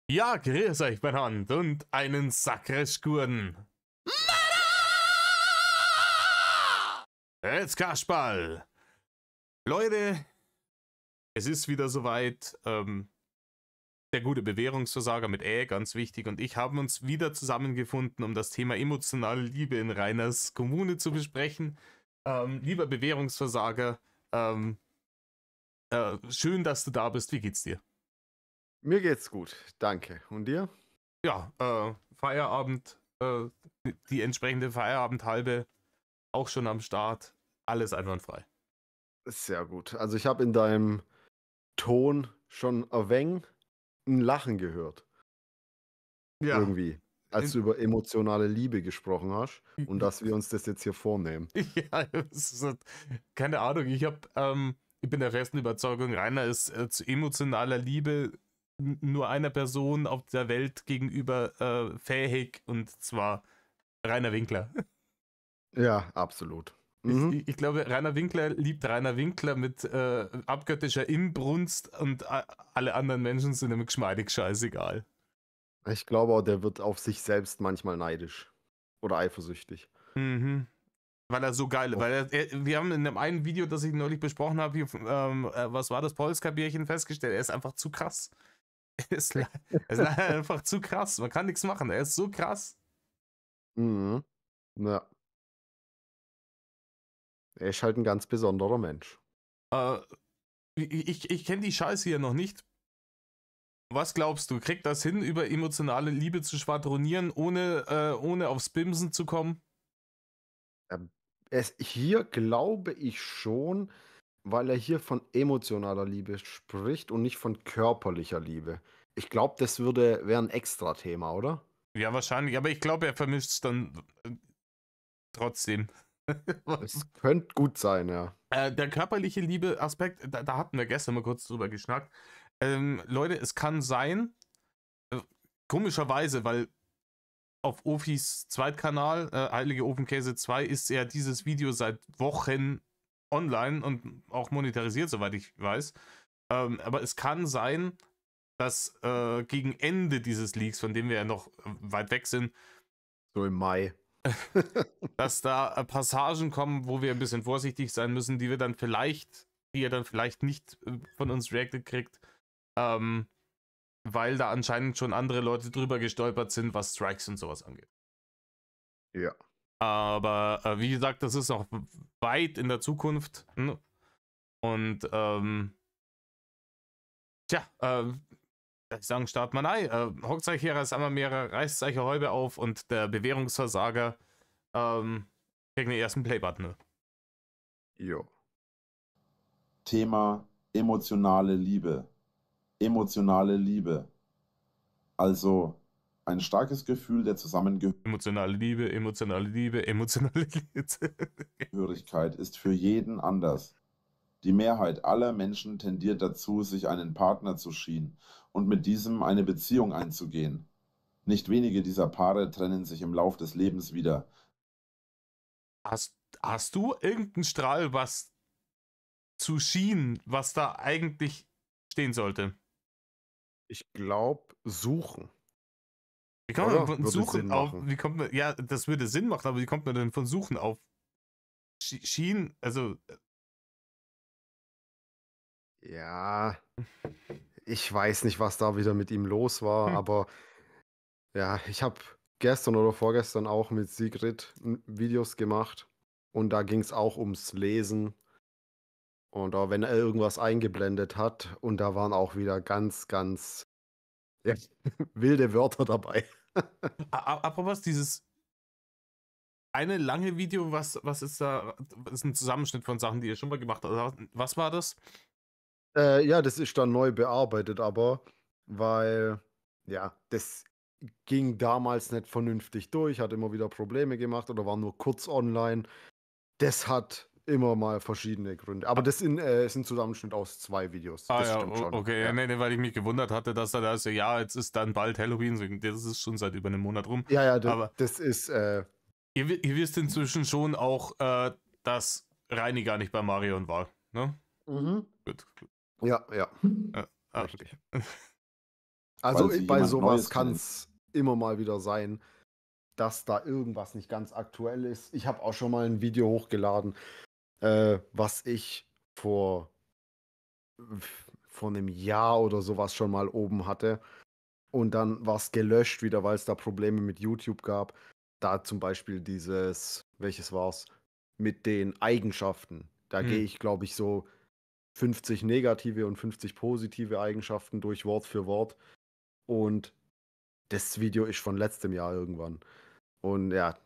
Ja, grüß euch Hand und einen Sakreskurden. Jetzt Kasperl. Leute, es ist wieder soweit. Der gute Bewährungsversager mit ganz wichtig, und ich haben uns wieder zusammengefunden, um das Thema emotionale Liebe in Rainers Kommune zu besprechen. Lieber Bewährungsversager, schön, dass du da bist. Wie geht's dir? Mir geht's gut, danke. Und dir? Ja, Feierabend, die entsprechende Feierabendhalbe auch schon am Start. Alles einwandfrei. Sehr gut. Also ich habe in deinem Ton schon ein wenig 'n Lachen gehört, Ja, irgendwie, als in, du über emotionale Liebe gesprochen hast und dass wir uns das jetzt hier vornehmen. ja, es ist, keine Ahnung. Ich bin der festen Überzeugung, Rainer ist zu emotionaler Liebe nur einer Person auf der Welt gegenüber fähig, und zwar Rainer Winkler. Ja, absolut. Ich glaube, Rainer Winkler liebt Rainer Winkler mit abgöttischer Inbrunst, und alle anderen Menschen sind ihm geschmeidig scheißegal. Ich glaube auch, der wird auf sich selbst manchmal neidisch oder eifersüchtig. Mhm. Weil er so geil, Auf wir haben in dem einen Video, das ich neulich besprochen habe, was war das, Polska-Bärchen, festgestellt, er ist einfach zu krass. Er ist leider einfach zu krass, man kann nichts machen, er ist so krass. mhm. Ja, er ist halt 'n ganz besonderer Mensch. Äh, ich kenne die Scheiße hier noch nicht. Was glaubst du, kriegt das hin, über emotionale Liebe zu schwadronieren, ohne aufs Bimsen zu kommen? Ähm, es hier glaube ich schon, weil er hier von emotionaler Liebe spricht und nicht von körperlicher Liebe. Ich glaube, das wäre 'n Extrathema, oder? Ja, wahrscheinlich, aber ich glaube, er vermischt es dann trotzdem. Es könnte gut sein, ja. Der körperliche Liebe-Aspekt, da hatten wir gestern mal kurz drüber geschnackt. Leute, es kann sein, äh, komischerweise, weil auf Ofis Zweitkanal, Heilige Ofenkäse 2, ist ja dieses Video seit Wochen online und auch monetarisiert, soweit ich weiß. Aber es kann sein, dass gegen Ende dieses Leaks, von dem wir ja noch weit weg sind, So im Mai. dass da Passagen kommen, wo wir ein bisschen vorsichtig sein müssen, die ihr dann vielleicht nicht von uns reacted kriegt, ähm, weil da anscheinend schon andere Leute drüber gestolpert sind, was Strikes und sowas angeht. Ja. Aber wie gesagt, das ist noch weit in der Zukunft. Ne? Und tja, ich sagen, start mal ein. Hockt euch hier als einmal mehrere, reißt euch Häube auf, und der Bewährungsversager kriegt den ersten Playbutton. Ne? Jo. Thema emotionale Liebe. Emotionale Liebe. Also ein starkes Gefühl der Emotionale Liebe, emotionale Liebe, emotionale Liebe. Zusammengehörigkeit ist für jeden anders. Die Mehrheit aller Menschen tendiert dazu, sich einen Partner zu schienen und mit diesem eine Beziehung einzugehen. Nicht wenige dieser Paare trennen sich im Lauf des Lebens wieder. Hast du irgendeinen Strahl, was zu Schienen, was da eigentlich stehen sollte? Ich glaube, suchen, Wie kommt man oder? von Würde Suchen Sinn auf, machen. wie kommt man, ja, das würde Sinn machen, aber wie kommt man denn von Suchen auf Schienen? Also, Ja, ich weiß nicht, was da wieder mit ihm los war, hm. aber ja, ich habe gestern oder vorgestern auch mit Sigrid Videos gemacht und da ging es auch ums Lesen und auch wenn er irgendwas eingeblendet hat und da waren auch wieder ganz, ganz, ja, wilde Wörter dabei. Apropos dieses eine lange Video, was ist da, das ist ein Zusammenschnitt von Sachen, die ihr schon mal gemacht habt. Was war das? Ja, das ist dann neu bearbeitet, aber weil, ja, das ging damals nicht vernünftig durch, hat immer wieder Probleme gemacht oder war nur kurz online. Das hat immer mal verschiedene Gründe. Aber das ist 'n Zusammenschnitt aus 2 Videos. Ah Das ja, stimmt schon, okay, ja. nee, nee, weil ich mich gewundert hatte, dass er da so, ja, jetzt ist dann bald Halloween, das ist schon seit über einem Monat rum. Ja, ja, Aber das ist, ihr wisst inzwischen schon auch, dass Reini gar nicht bei Marion war, ne? mhm. Gut, gut. Ja, ja, Äh, ah, richtig. Also weil sie bei jemand sowas Neues kann kennt. es immer mal wieder sein, dass da irgendwas nicht ganz aktuell ist. Ich habe auch schon mal ein Video hochgeladen, was ich vor einem Jahr oder sowas schon mal oben hatte. Und dann war es gelöscht wieder, weil es da Probleme mit YouTube gab. Da zum Beispiel welches war's? Mit den Eigenschaften. Da gehe Hm. ich, glaube ich, so 50 negative und 50 positive Eigenschaften durch Wort für Wort. Und das Video ist von letztem Jahr irgendwann. Und ja,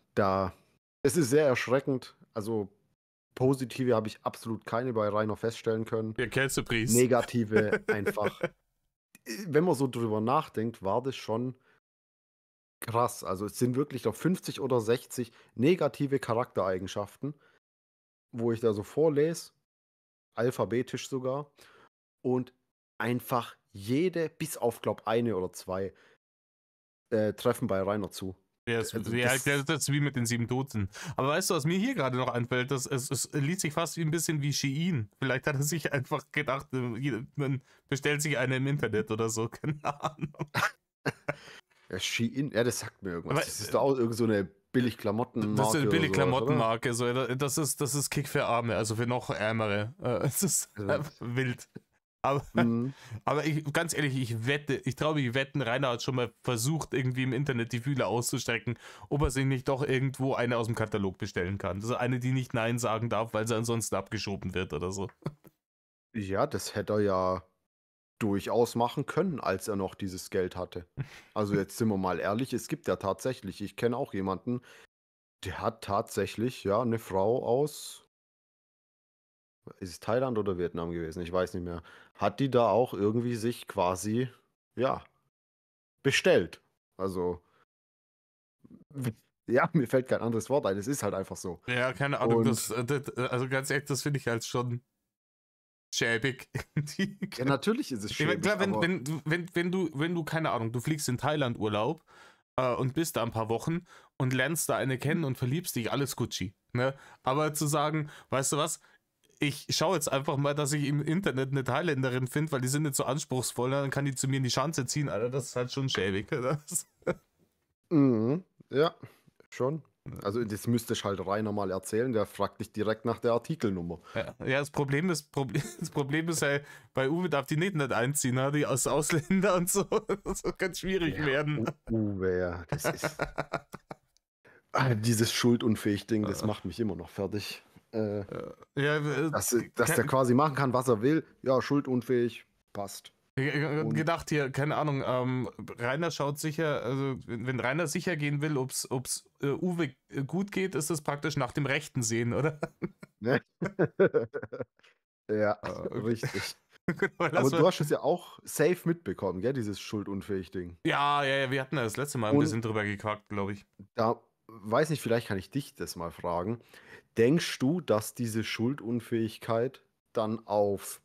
es ist sehr erschreckend. Also positive habe ich absolut keine bei Rainer feststellen können. Der Käsepries. Negative einfach. Wenn man so drüber nachdenkt, war das schon krass. Also es sind wirklich noch 50 oder 60 negative Charaktereigenschaften, wo ich da so vorlese, alphabetisch sogar, und einfach jede, bis auf, glaub, eine oder zwei, treffen bei Rainer zu. Ja, Also das ist wie mit den 7 Toten. Aber weißt du, was mir hier gerade noch einfällt? Es liest sich fast wie ein bisschen wie Shein. Vielleicht hat er sich einfach gedacht, man bestellt sich eine im Internet oder so. Keine Ahnung. Shein, ja, das sagt mir irgendwas. Aber, Das ist doch auch irgend so eine das ist Billig-Klamottenmarke eine oder billige sowas, oder? Klamottenmarke. So, das ist Kick für Arme, also für noch Ärmere. Es ist Also, wild. Aber, mhm. aber ganz ehrlich, ich traue mich wetten, Rainer hat schon mal versucht, irgendwie im Internet die Fühler auszustrecken, ob er sich nicht doch irgendwo eine aus dem Katalog bestellen kann. Also eine, die nicht Nein sagen darf, weil sie ansonsten abgeschoben wird oder so. Ja, das hätte er ja durchaus machen können, als er noch dieses Geld hatte. Also jetzt sind wir mal ehrlich, es gibt ja tatsächlich, ich kenne auch jemanden, der hat tatsächlich, ja, eine Frau aus, ist es Thailand oder Vietnam gewesen? Ich weiß nicht mehr. Hat die da auch irgendwie sich quasi, ja, bestellt. Also, ja, mir fällt kein anderes Wort ein. Es ist halt einfach so. Ja, keine Ahnung, Und also ganz ehrlich, das finde ich halt schon schäbig. ja, natürlich ist es Ich meine, schäbig, klar, aber wenn du, keine Ahnung, du fliegst in Thailand Urlaub und bist da ein paar Wochen und lernst da eine kennen und verliebst dich, alles Gucci. Ne? Aber zu sagen, weißt du was, ich schaue jetzt einfach mal, dass ich im Internet eine Thailänderin finde, weil die sind nicht so anspruchsvoll, dann kann die zu mir in die Schanze ziehen, Alter, das ist halt schon schäbig. ja, schon. Also, das müsste ich halt Rainer mal erzählen. Der fragt dich direkt nach der Artikelnummer. Ja, das Problem ist halt, bei Uwe darf die nicht einziehen, ne? Die aus Ausländer und so. Das kann schwierig Ja, werden. Uwe, ja, das ist. Dieses Schuldunfähig-Ding, das macht mich immer noch fertig. Ja, Dass der quasi machen kann, was er will. Ja, schuldunfähig, passt. Und gedacht hier, keine Ahnung, Rainer schaut sicher, also wenn Rainer sicher gehen will, ob's Uwe gut geht, ist das praktisch nach dem Rechten sehen, oder? ne? Ja, Okay. richtig. Weil Aber das du war, hast es ja auch safe mitbekommen, gell, dieses schuldunfähig-Ding. ja, wir hatten ja das letzte Mal ein Und bisschen drüber gequackt, glaube ich. da weiß nicht, vielleicht kann ich dich das mal fragen. Denkst du, dass diese Schuldunfähigkeit dann auf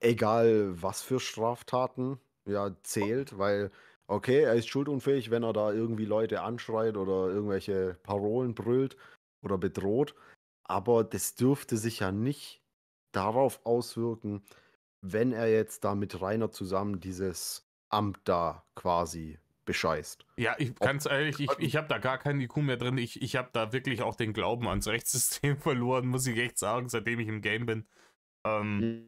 egal was für Straftaten, ja, zählt? Weil, okay, er ist schuldunfähig, wenn er da irgendwie Leute anschreit oder irgendwelche Parolen brüllt oder bedroht. Aber das dürfte sich ja nicht darauf auswirken, wenn er jetzt da mit Rainer zusammen dieses Amt da quasi bescheißt. Ja, Ob, ganz ehrlich, ich habe da gar keinen IQ mehr drin. Ich habe da wirklich auch den Glauben ans Rechtssystem verloren, muss ich echt sagen, seitdem ich im Game bin.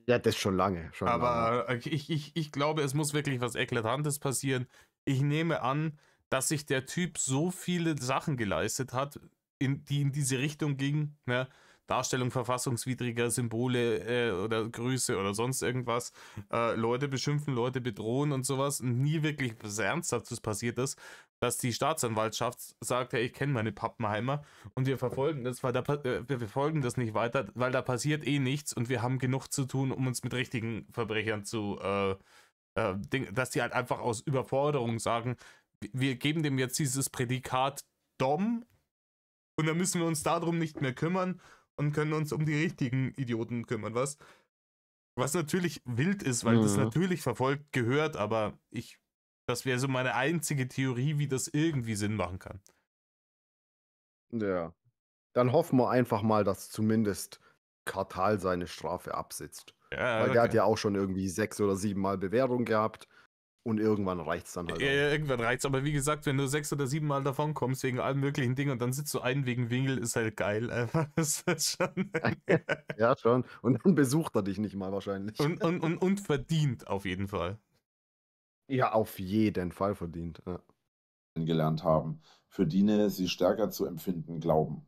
ja, das schon lange, schon lange. Aber ich glaube, es muss wirklich was Eklatantes passieren. Ich nehme an, dass sich der Typ so viele Sachen geleistet hat, die in diese Richtung gingen. Ne? Darstellung verfassungswidriger Symbole oder Grüße oder sonst irgendwas. Leute beschimpfen, Leute bedrohen und sowas. Und nie wirklich was Ernsthaftes passiert ist, dass die Staatsanwaltschaft sagt, ja, ich kenne meine Pappenheimer und wir verfolgen das, weil wir verfolgen das nicht weiter, weil da passiert eh nichts und wir haben genug zu tun, um uns mit richtigen Verbrechern dass die halt einfach aus Überforderung sagen, wir geben dem jetzt dieses Prädikat Dom und dann müssen wir uns darum nicht mehr kümmern und können uns um die richtigen Idioten kümmern, was natürlich wild ist, weil das Mhm. natürlich verfolgt gehört, aber das wäre so meine einzige Theorie, wie das irgendwie Sinn machen kann. Ja. Dann hoffen wir einfach mal, dass zumindest Kartal seine Strafe absitzt. Weil der hat ja auch schon irgendwie 6 oder 7 Mal Bewährung gehabt und irgendwann reicht es dann halt Ja, auch. irgendwann reicht's. Aber wie gesagt, wenn du 6 oder 7 Mal davon kommst wegen allen möglichen Dingen und dann sitzt du ein wegen Wingel, ist halt geil. Einfach. Das ist schon. Ja, schon. Und dann besucht er dich nicht mal wahrscheinlich. und verdient auf jeden Fall. Ja, auf jeden Fall verdient. Ja. Gelernt haben, für die sie stärker zu empfinden glauben.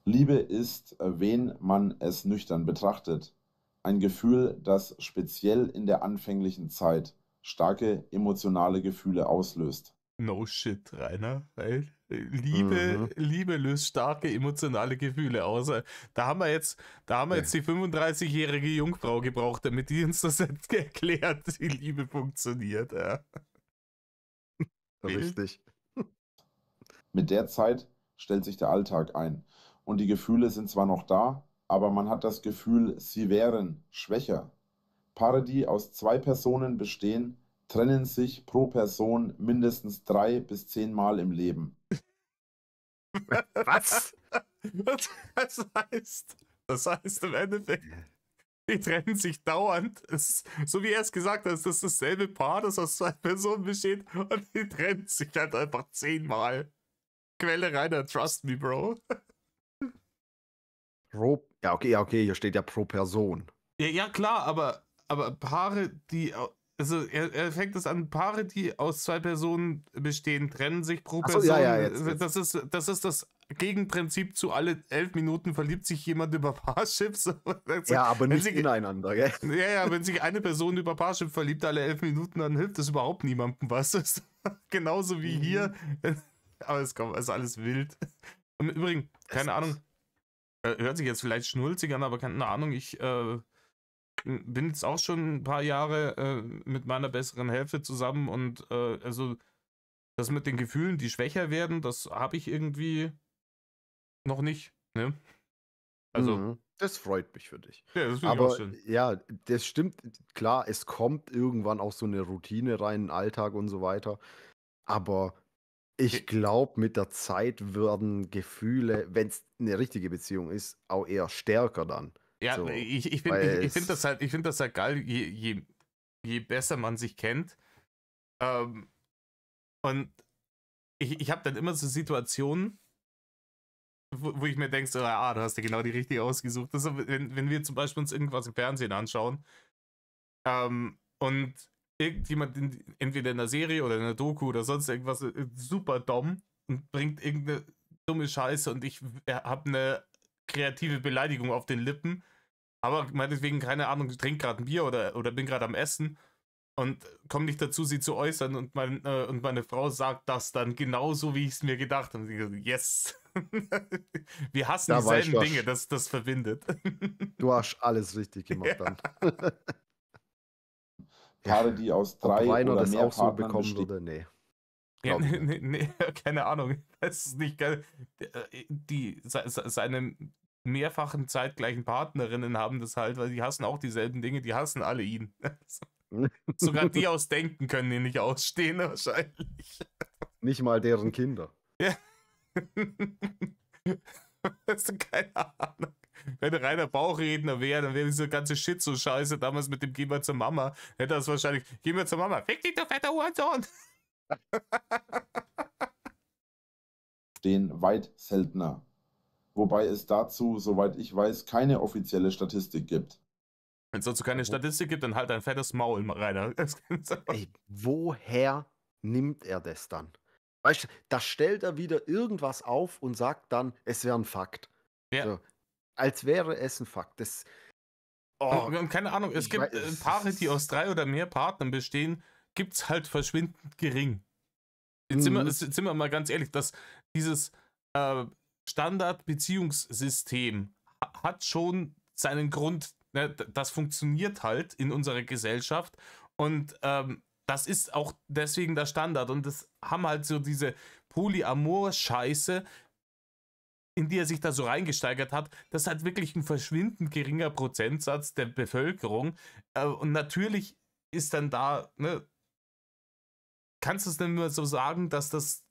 Liebe ist, wen man es nüchtern betrachtet, ein Gefühl, das speziell in der anfänglichen Zeit starke emotionale Gefühle auslöst. No shit, Rainer. Weil Liebe löst starke emotionale Gefühle aus. Da haben wir jetzt die 35-jährige Jungfrau gebraucht, damit die uns das jetzt erklärt, wie Liebe funktioniert. Ja. Richtig. Mit der Zeit stellt sich der Alltag ein und die Gefühle sind zwar noch da, aber man hat das Gefühl, sie wären schwächer. Paare, die aus 2 Personen bestehen, trennen sich pro Person mindestens 3 bis 10 Mal im Leben. Was? Das heißt im Endeffekt, die trennen sich dauernd. So wie er es gesagt hat, das ist dasselbe Paar, das aus 2 Personen besteht und die trennen sich halt einfach 10 Mal. Quelle Rainer, trust me, Bro. Ja, okay, hier steht ja pro Person. Ja, klar, aber Paare, die. Also er fängt es an, Paare, die aus 2 Personen bestehen, trennen sich pro Ach so, Person. ja, jetzt. Das ist das Gegenprinzip zu alle 11 Minuten verliebt sich jemand über Paarships. Ja, aber nicht ineinander, gell? Ja, wenn sich eine Person über Parship verliebt alle 11 Minuten, dann hilft das überhaupt niemandem, was? Das ist genauso wie hier. Aber es ist alles wild. Und im Übrigen, keine Ahnung, hört sich jetzt vielleicht schnulzig an, aber keine Ahnung, ich bin jetzt auch schon ein paar Jahre mit meiner besseren Hälfte zusammen und also das mit den Gefühlen, die schwächer werden, das habe ich irgendwie noch nicht, ne? Also, das freut mich für dich. ja, das finde ich auch Aber schön. ja, das stimmt. Klar, es kommt irgendwann auch so eine Routine rein, in den Alltag und so weiter. Aber ich glaube, mit der Zeit werden Gefühle, wenn es eine richtige Beziehung ist, auch eher stärker dann. Ja, So, ich weil find das halt geil, je besser man sich kennt. Und ich habe dann immer so Situationen, wo ich mir denke, so, du hast dir genau die richtige ausgesucht. Das ist, wenn wir zum Beispiel uns irgendwas im Fernsehen anschauen und irgendjemand entweder in der Serie oder in der Doku oder sonst irgendwas super dumm und bringt irgendeine dumme Scheiße und ich habe eine kreative Beleidigung auf den Lippen, aber meinetwegen, keine Ahnung, ich trinke gerade ein Bier oder bin gerade am Essen und komme nicht dazu, sie zu äußern und meine Frau sagt das dann genauso, wie ich es mir gedacht habe. Und ich so, yes. Wir hassen Da weißt dieselben du, Dinge, das verbindet. du hast alles richtig gemacht Ja. dann. Paare, die aus Ob 3 Rainer oder das mehr auch so Partnern bekommen bestehen. würde? Nee. Ja, Glaub ich nicht. nee, keine Ahnung. Das ist nicht geil. Seine mehrfachen zeitgleichen Partnerinnen haben das halt, weil die hassen auch dieselben Dinge, die hassen alle ihn. Sogar die aus Denken können ihn nicht ausstehen, wahrscheinlich. Nicht mal deren Kinder. Ja. Weißt du, keine Ahnung. Wenn er reiner Bauchredner wäre, dann wäre diese ganze Shit so scheiße damals mit dem Gehen wir zur Mama. Hätte das wahrscheinlich, gehen wir zur Mama, fick dich, du fetter Hurensohn. Stehen weit seltener. Wobei es dazu, soweit ich weiß, keine offizielle Statistik gibt. Wenn es dazu keine Statistik gibt, dann halt ein fettes Maul, Rainer. Ey, woher nimmt er das dann? Weißt du, da stellt er wieder irgendwas auf und sagt dann, es wäre ein Fakt. Ja. So, als wäre es ein Fakt. Das, und keine Ahnung, es gibt Paare, die aus 3 oder mehr Partnern bestehen, gibt es halt verschwindend gering. Jetzt sind wir mal ganz ehrlich, dass dieses Standard-Beziehungssystem hat schon seinen Grund, ne, das funktioniert halt in unserer Gesellschaft und das ist auch deswegen der Standard und das haben halt so diese Polyamor-Scheiße, in die er sich da so reingesteigert hat, das ist halt wirklich ein verschwindend geringer Prozentsatz der Bevölkerung und natürlich ist dann da, ne, kannst du es denn nur so sagen, dass das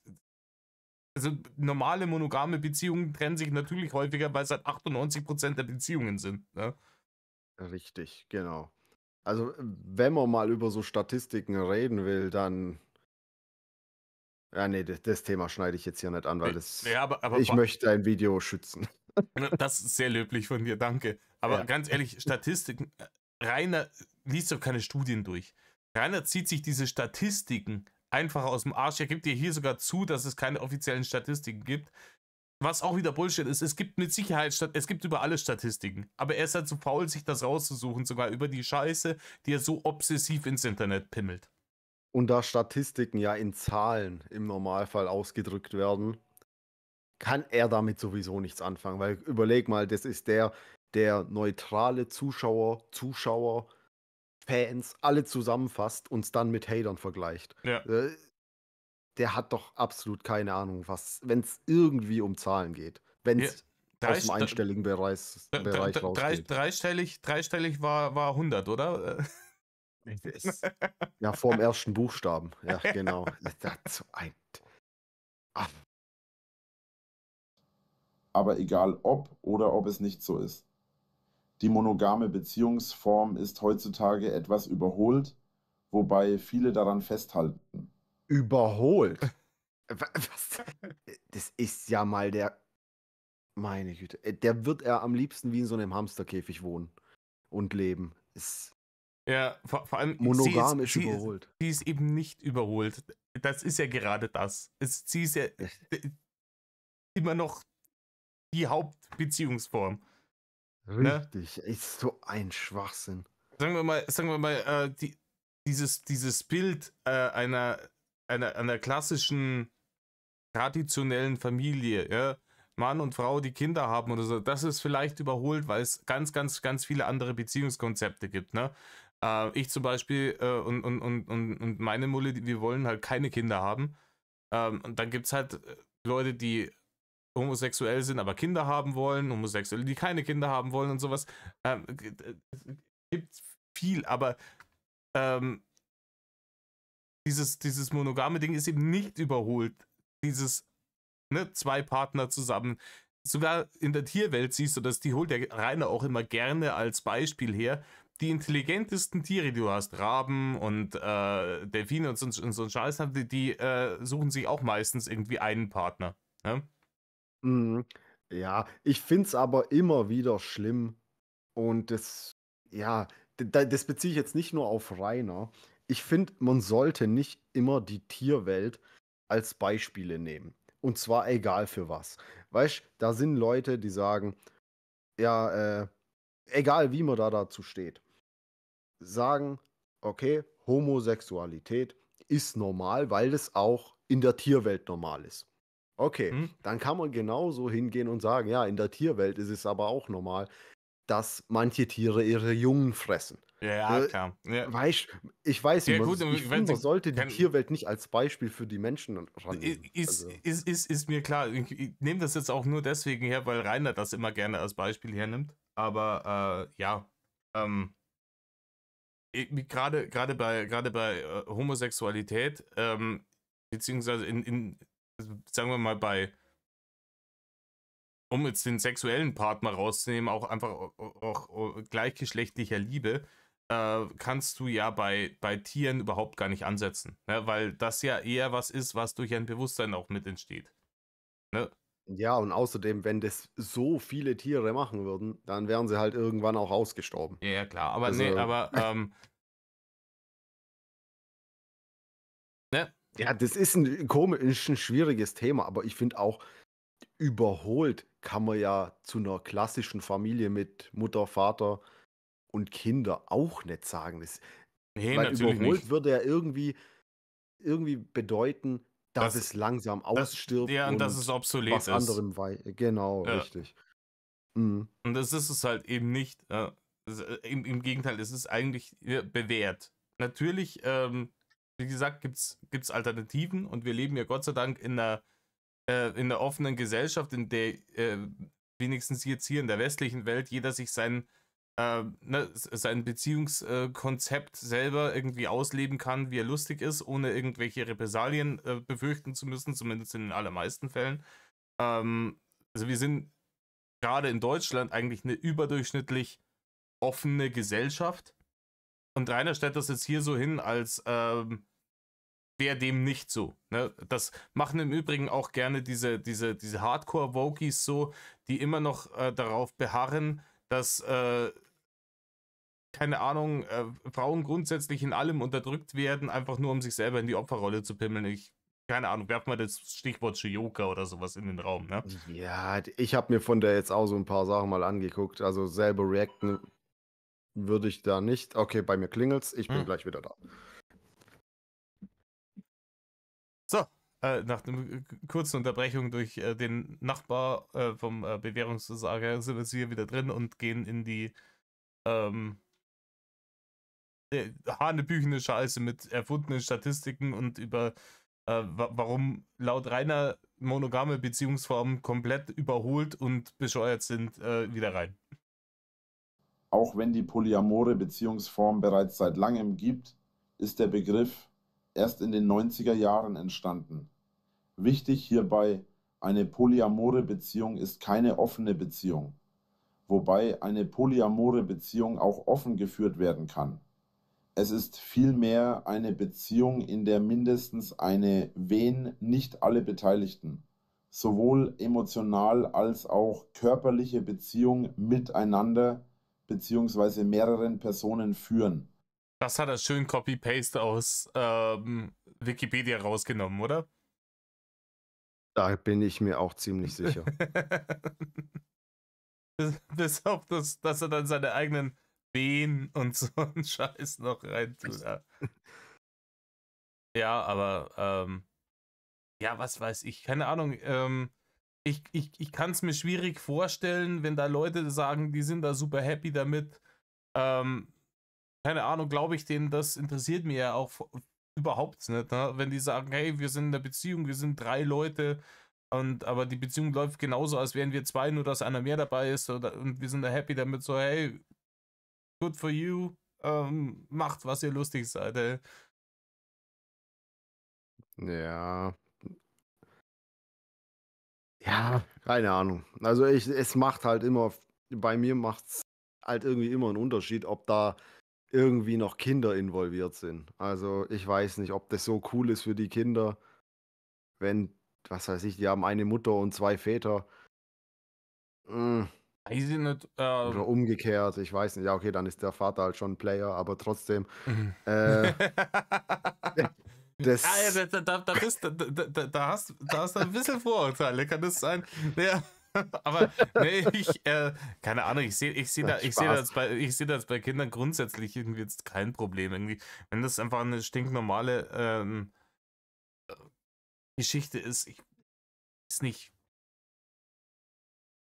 also normale monogame Beziehungen trennen sich natürlich häufiger, weil es halt 98% der Beziehungen sind. Ne? Richtig, genau. Also, wenn man mal über so Statistiken reden will, dann ja, ne, das Thema schneide ich jetzt hier nicht an, weil Ja, aber ich möchte ein Video schützen. das ist sehr löblich von dir, danke. Aber Ja. ganz ehrlich, Statistiken, Rainer liest doch keine Studien durch. Rainer zieht sich diese Statistiken einfach aus dem Arsch. Er gibt dir hier sogar zu, dass es keine offiziellen Statistiken gibt. Was auch wieder Bullshit ist, es gibt mit Sicherheit, es gibt über alle Statistiken. Aber er ist halt so faul, sich das rauszusuchen, sogar über die Scheiße, die er so obsessiv ins Internet pimmelt. Und da Statistiken ja in Zahlen im Normalfall ausgedrückt werden, kann er damit sowieso nichts anfangen, weil überleg mal, das ist der neutrale Zuschauer, Fans, alle zusammenfasst und es dann mit Hatern vergleicht. Ja. Der hat doch absolut keine Ahnung, wenn es irgendwie um Zahlen geht. Wenn Ja, es aus dem einstelligen Bereich rausgeht. dreistellig war 100, oder? Ja, vorm ersten Buchstaben. Ja, genau. Das so ein. Ach, Aber egal ob es nicht so ist. Die monogame Beziehungsform ist heutzutage etwas überholt, wobei viele daran festhalten. überholt. Was? Das ist ja mal meine Güte. Der wird er am liebsten wie in so einem Hamsterkäfig wohnen und leben. Ja, vor allem, Monogam ist überholt. sie ist eben nicht überholt. Das ist ja gerade das. Sie ist ja immer noch die Hauptbeziehungsform. Ne? Richtig. Ist so ein Schwachsinn. Sagen wir mal, dieses Bild einer klassischen, traditionellen Familie, ja, Mann und Frau, die Kinder haben oder so, das ist vielleicht überholt, weil es ganz, ganz, ganz viele andere Beziehungskonzepte gibt, ne? Ich zum Beispiel und meine Mulle, wir wollen halt keine Kinder haben. Und dann gibt es halt Leute, die homosexuell sind, aber Kinder haben wollen, Homosexuelle, die keine Kinder haben wollen und sowas. Es gibt viel, aber dieses monogame Ding ist eben nicht überholt. Dieses, ne, zwei Partner zusammen. Sogar in der Tierwelt siehst du das, die holt der Rainer auch immer gerne als Beispiel her. Die intelligentesten Tiere, die du hast, Raben und Delfine und so ein Scheiß, die suchen sich auch meistens irgendwie einen Partner. Ne? Mhm. Ja, ich finde es aber immer wieder schlimm und ja, das beziehe ich jetzt nicht nur auf Rainer. Ich finde, man sollte nicht immer die Tierwelt als Beispiele nehmen. Und zwar egal für was. Weißt, da sind Leute, die sagen, ja, egal wie man da dazu steht, sagen, okay, Homosexualität ist normal, weil es auch in der Tierwelt normal ist. Okay, Hm? dann kann man genauso hingehen und sagen, ja, in der Tierwelt ist es aber auch normal, dass manche Tiere ihre Jungen fressen. Ja, klar. Ja, Weißt, ich weiß ja nicht, gut, ich wenn finde, man sie sollte die Tierwelt nicht als Beispiel für die Menschen rannehmen. ist mir klar. Ich nehme das jetzt auch nur deswegen her, weil Rainer das immer gerne als Beispiel hernimmt. Aber ja, gerade bei Homosexualität, beziehungsweise sagen wir mal um jetzt den sexuellen Part mal rauszunehmen, auch einfach auch gleichgeschlechtlicher Liebe, kannst du ja bei Tieren überhaupt gar nicht ansetzen. Ne? Weil das ja eher was ist, was durch ein Bewusstsein auch mit entsteht. Ne? Ja, und außerdem, wenn das so viele Tiere machen würden, dann wären sie halt irgendwann auch ausgestorben. Ja, klar. Aber Also, nee, aber ne? ja, das ist ein schwieriges Thema, aber ich finde auch, überholt kann man ja zu einer klassischen Familie mit Mutter, Vater und Kinder auch nicht sagen. Nee, Weil natürlich überholt nicht. würde ja irgendwie bedeuten, dass Das, es langsam das, ausstirbt ja, und dass es und obsolet was ist. anderem genau, Ja. richtig. Mhm. Und das ist es halt eben nicht. Im Gegenteil, es ist eigentlich bewährt. Natürlich, wie gesagt, gibt's Alternativen und wir leben ja Gott sei Dank in einer offenen Gesellschaft, in der wenigstens jetzt hier in der westlichen Welt jeder sich sein Beziehungskonzept selber irgendwie ausleben kann, wie er lustig ist, ohne irgendwelche Repressalien befürchten zu müssen, zumindest in den allermeisten Fällen. Also wir sind gerade in Deutschland eigentlich eine überdurchschnittlich offene Gesellschaft. Und Rainer stellt das jetzt hier so hin, als wäre dem nicht so. Ne? Das machen im Übrigen auch gerne diese Hardcore-Wokies so, die immer noch darauf beharren, dass, keine Ahnung, Frauen grundsätzlich in allem unterdrückt werden, einfach nur um sich selber in die Opferrolle zu pimmeln. Keine Ahnung, werf mal das Stichwort Shiyoka oder sowas in den Raum, ne? Ja, ich habe mir von der jetzt auch so ein paar Sachen mal angeguckt. Also selber reacten würde ich da nicht. Okay, bei mir klingelt's. Ich bin gleich wieder da. So, nach einer kurzen Unterbrechung durch den Nachbar vom Bewährungsversager sind wir jetzt hier wieder drin und gehen in die hanebüchene Scheiße mit erfundenen Statistiken und über warum laut Rainer monogame Beziehungsformen komplett überholt und bescheuert sind, wieder rein. Auch wenn die polyamore Beziehungsform bereits seit langem gibt, ist der Begriff erst in den 90er Jahren entstanden. Wichtig hierbei, eine polyamore Beziehung ist keine offene Beziehung, wobei eine polyamore Beziehung auch offen geführt werden kann. Es ist vielmehr eine Beziehung, in der mindestens eine nicht alle Beteiligten, sowohl emotional als auch körperliche Beziehung miteinander bzw. mehreren Personen führen. Das hat er schön Copy-Paste aus Wikipedia rausgenommen, oder? Da bin ich mir auch ziemlich sicher. Bis auf das, dass er dann seine eigenen Wehen und so einen Scheiß noch reintut. Ja, aber ja, was weiß ich, keine Ahnung. Ich kann es mir schwierig vorstellen, wenn da Leute sagen, die sind da super happy damit. Keine Ahnung, glaube ich denen, das interessiert mir ja auch überhaupt nicht. Ne? Wenn die sagen, hey, wir sind in der Beziehung, wir sind 3 Leute, aber die Beziehung läuft genauso, als wären wir 2, nur dass einer mehr dabei ist, und wir sind da happy damit, so, hey, good for you, macht, was ihr lustig seid, ey. Ja. Ja, keine Ahnung. Also es macht halt immer, bei mir macht es halt irgendwie immer einen Unterschied, ob da irgendwie noch Kinder involviert sind. Also ich weiß nicht, ob das so cool ist für die Kinder, wenn, was weiß ich, die haben eine Mutter und 2 Väter. Weiß ich nicht, Oder umgekehrt, ich weiß nicht. Ja, okay, dann ist der Vater halt schon ein Player, aber trotzdem. Das, da hast du ein bisschen Vorurteile, kann das sein? Ja, aber nee, keine Ahnung, ich seh das bei Kindern grundsätzlich irgendwie jetzt kein Problem. Irgendwie, wenn das einfach eine stinknormale Geschichte ist,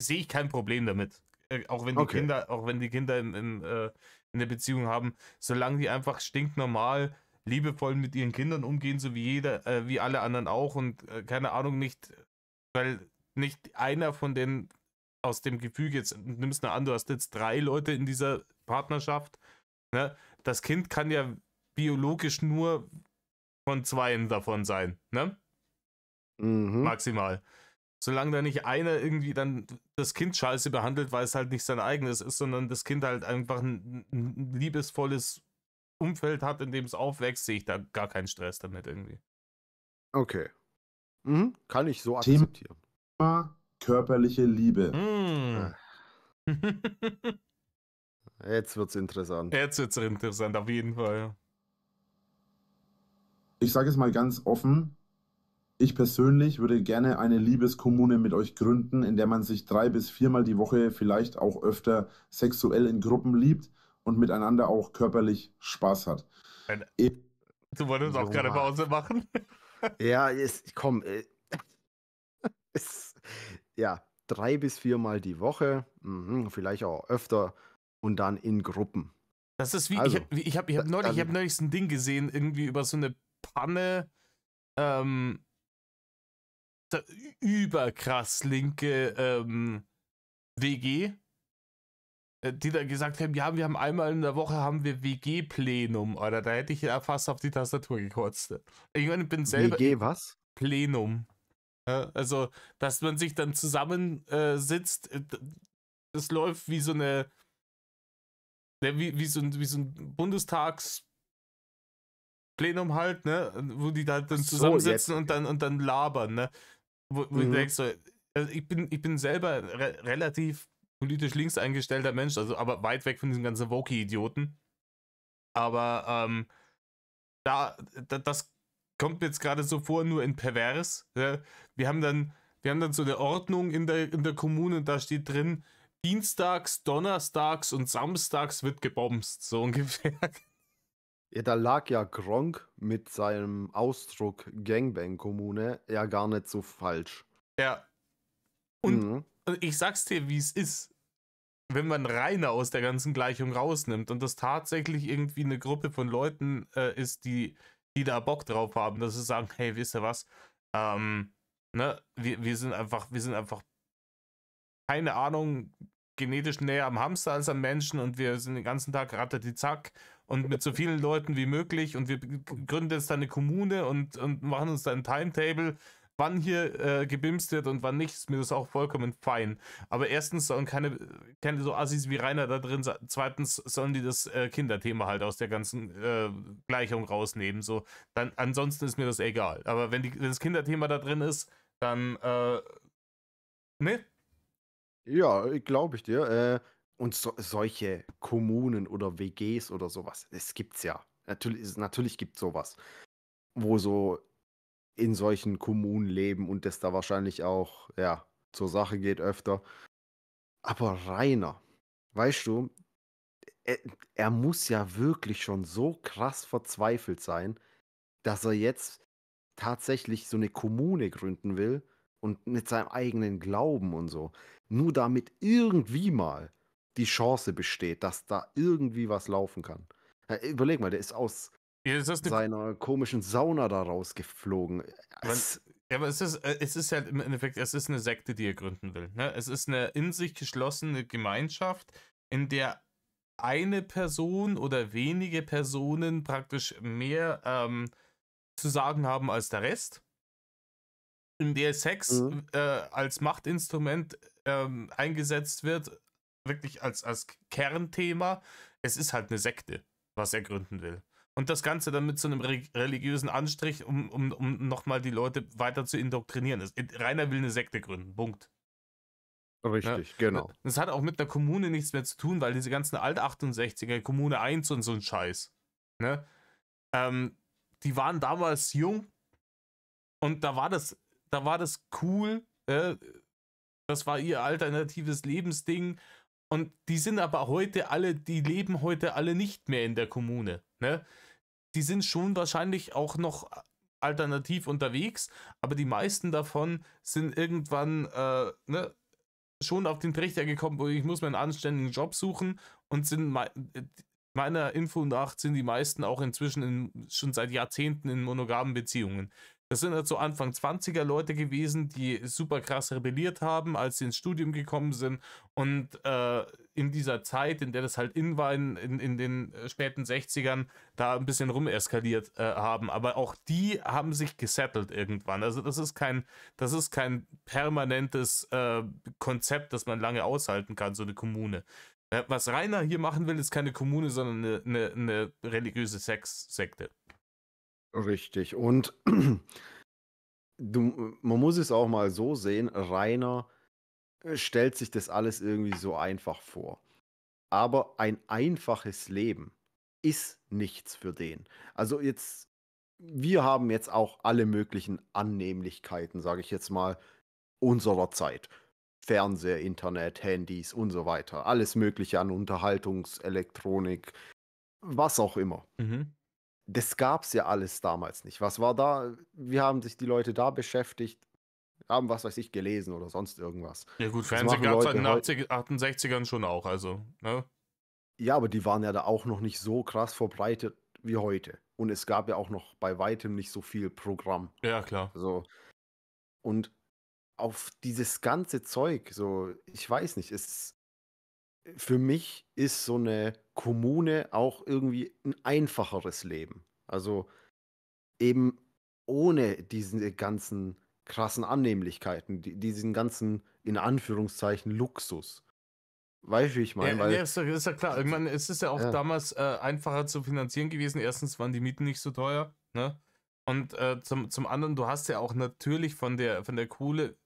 sehe ich kein Problem damit. Auch wenn die Okay. Kinder in der Beziehung haben, solange die einfach stinknormal, liebevoll mit ihren Kindern umgehen, so wie alle anderen auch, und keine Ahnung, weil nicht einer von denen aus dem Gefüge, jetzt nimmst du an, du hast jetzt 3 Leute in dieser Partnerschaft, ne? Das Kind kann ja biologisch nur von 2 davon sein, ne? Maximal. Solange da nicht einer irgendwie dann das Kind scheiße behandelt, weil es halt nicht sein eigenes ist, sondern das Kind halt einfach ein liebesvolles Umfeld hat, in dem es aufwächst, sehe ich da gar keinen Stress damit irgendwie. Okay. Kann ich so akzeptieren. Thema körperliche Liebe. Jetzt wird's interessant. Jetzt wird's interessant, auf jeden Fall. Ich sage es mal ganz offen, ich persönlich würde gerne eine Liebeskommune mit euch gründen, in der man sich 3 bis 4-mal die Woche, vielleicht auch öfter, sexuell in Gruppen liebt und miteinander auch körperlich Spaß hat. Du wolltest auch gerade Pause machen? Ja, komm. Ja, 3 bis 4-mal die Woche, vielleicht auch öfter und dann in Gruppen. Das ist wie, Also, ich hab neulich ein Ding gesehen, irgendwie über so eine Panne, überkrass linke WG, die da gesagt haben, ja, wir haben einmal in der Woche haben wir WG-Plenum, oder da hätte ich ja fast auf die Tastatur gekotzt. Ich meine, ich bin selber WG was? Plenum. Also, dass man sich dann zusammen sitzt, das läuft wie so eine, wie so ein Bundestagsplenum halt, ne? Wo die da dann So, zusammensitzen jetzt. und dann labern, ne? Wo du Mhm. denkst so, also ich bin selber relativ politisch links eingestellter Mensch, also aber weit weg von diesen ganzen Woke-Idioten. Aber das kommt mir jetzt gerade so vor, nur in pervers. Ne? Wir haben dann, wir haben dann so eine Ordnung in der Kommune und da steht drin, Dienstags, Donnerstags und Samstags wird gebomst, so ungefähr. Ja, da lag ja Gronkh mit seinem Ausdruck Gangbang-Kommune ja gar nicht so falsch. Ja. Und Mhm. ich sag's dir, wie es ist. Wenn man Rainer aus der ganzen Gleichung rausnimmt und das tatsächlich irgendwie eine Gruppe von Leuten ist, die da Bock drauf haben, dass sie sagen, hey, wisst ihr was? Ne, wir sind einfach, keine Ahnung, genetisch näher am Hamster als am Menschen und wir sind den ganzen Tag Zack und mit so vielen Leuten wie möglich und wir gründen jetzt dann eine Kommune und machen uns dann ein Timetable, wann hier gebimst wird und wann nicht, ist mir das auch vollkommen fein. Aber erstens sollen keine so Assis wie Rainer da drin sein, zweitens sollen die das Kinderthema halt aus der ganzen Gleichung rausnehmen. So, dann, ansonsten ist mir das egal. Aber wenn das Kinderthema da drin ist, dann, ne? Ja, glaube ich dir. Und solche Kommunen oder WGs oder sowas, das gibt's ja. Natürlich gibt es sowas, wo so in solchen Kommunen leben und das da wahrscheinlich auch, ja, zur Sache geht öfter. Aber Rainer, weißt du, er, er muss ja wirklich schon so krass verzweifelt sein, dass er jetzt tatsächlich so eine Kommune gründen will und mit seinem eigenen Glauben und so. Nur damit irgendwie mal die Chance besteht, dass da irgendwie was laufen kann. Überleg mal, der ist aus Ja, das ist eine seiner komischen Sauna da rausgeflogen. Man, ja, aber es ist halt im Endeffekt, es ist eine Sekte, die er gründen will. Ne? Es ist eine in sich geschlossene Gemeinschaft, in der eine Person oder wenige Personen praktisch mehr zu sagen haben als der Rest, in der Sex Mhm. als Machtinstrument eingesetzt wird, wirklich als Kernthema. Es ist halt eine Sekte, was er gründen will. Und das Ganze dann mit so einem religiösen Anstrich, um nochmal die Leute weiter zu indoktrinieren. Rainer will eine Sekte gründen, Punkt. Ne? Richtig, genau. Das hat auch mit einer Kommune nichts mehr zu tun, weil diese ganzen Alt-68er, Kommune 1 und so ein Scheiß, ne? ähm, die waren damals jung und da war das cool, das war ihr alternatives Lebensding. Und die sind aber heute alle, die leben heute alle nicht mehr in der Kommune. Ne? Die sind schon wahrscheinlich auch noch alternativ unterwegs, aber die meisten davon sind irgendwann ne, schon auf den Trichter gekommen, wo ich muss mir einen anständigen Job suchen und sind meiner Info nach sind die meisten auch inzwischen schon seit Jahrzehnten in monogamen Beziehungen. Das sind halt so Anfang 20er Leute gewesen, die super krass rebelliert haben, als sie ins Studium gekommen sind und in dieser Zeit, in der das halt in war, in den späten 60ern, da ein bisschen rumeskaliert haben. Aber auch die haben sich gesettelt irgendwann. Also das ist kein permanentes Konzept, das man lange aushalten kann, so eine Kommune. Was Rainer hier machen will, ist keine Kommune, sondern eine religiöse Sexsekte. Richtig. Und man muss es auch mal so sehen, Rainer stellt sich das alles irgendwie so einfach vor. Aber ein einfaches Leben ist nichts für den. Also jetzt, wir haben jetzt auch alle möglichen Annehmlichkeiten, sage ich jetzt mal, unserer Zeit. Fernseher, Internet, Handys und so weiter. Alles Mögliche an Unterhaltungselektronik, was auch immer. Mhm. Das gab es ja alles damals nicht. Was war da? Wie haben sich die Leute da beschäftigt? Haben, was weiß ich, gelesen oder sonst irgendwas. Ja gut, Das Fernsehen machen gab es halt in Leute den heute. 68ern schon auch, also, ne? Ja, aber die waren ja da auch noch nicht so krass verbreitet wie heute. Und es gab ja auch noch bei weitem nicht so viel Programm. Ja, klar. So. Und auf dieses ganze Zeug, so, ich weiß nicht, für mich ist so eine Kommune auch irgendwie ein einfacheres Leben. Also eben ohne diese ganzen krassen Annehmlichkeiten, diesen ganzen, in Anführungszeichen, Luxus. Weißt du, wie ich Ja, meine? ja, Weil, ist ja klar. Ich meine, es ist ja auch ja, damals einfacher zu finanzieren gewesen. Erstens waren die Mieten nicht so teuer, ne? Und zum anderen, du hast ja auch natürlich von der Kohle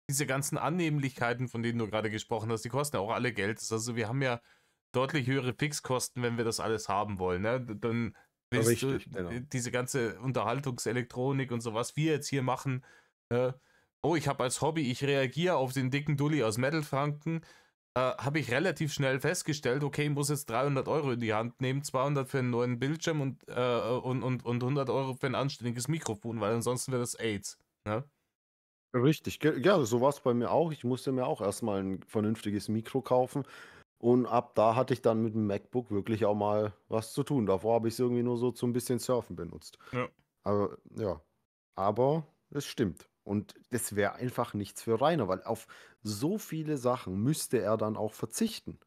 diese ganzen Annehmlichkeiten, von denen du gerade gesprochen hast, die kosten ja auch alle Geld. Also wir haben ja deutlich höhere Fixkosten, wenn wir das alles haben wollen. Ne? Dann willst du richtig, genau. diese ganze Unterhaltungselektronik und so, was wir jetzt hier machen. Äh, oh, ich habe als Hobby, ich reagiere auf den dicken Dulli aus Metal Franken. Habe ich relativ schnell festgestellt, okay, ich muss jetzt 300 € in die Hand nehmen, 200 für einen neuen Bildschirm und 100 € für ein anständiges Mikrofon, weil ansonsten wäre das AIDS. Ne? Richtig, ja, so war es bei mir auch. Ich musste mir auch erstmal ein vernünftiges Mikro kaufen. Und ab da hatte ich dann mit dem MacBook wirklich auch mal was zu tun. Davor habe ich es irgendwie nur so zum bisschen Surfen benutzt. Ja. Aber ja, aber es stimmt. Und das wäre einfach nichts für Rainer, weil auf so viele Sachen müsste er dann auch verzichten.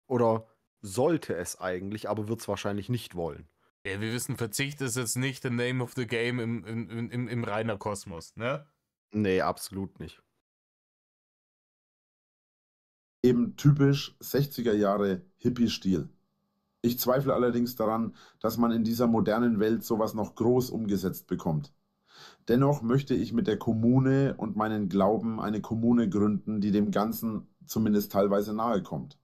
Oder sollte es eigentlich, aber wird es wahrscheinlich nicht wollen. Ja, wir wissen, Verzicht ist jetzt nicht the name of the game im reiner Kosmos, ne? Nee, absolut nicht. Eben typisch 60er Jahre Hippie-Stil. Ich zweifle allerdings daran, dass man in dieser modernen Welt sowas noch groß umgesetzt bekommt. Dennoch möchte ich mit der Kommune und meinen Glauben eine Kommune gründen, die dem Ganzen zumindest teilweise nahe kommt.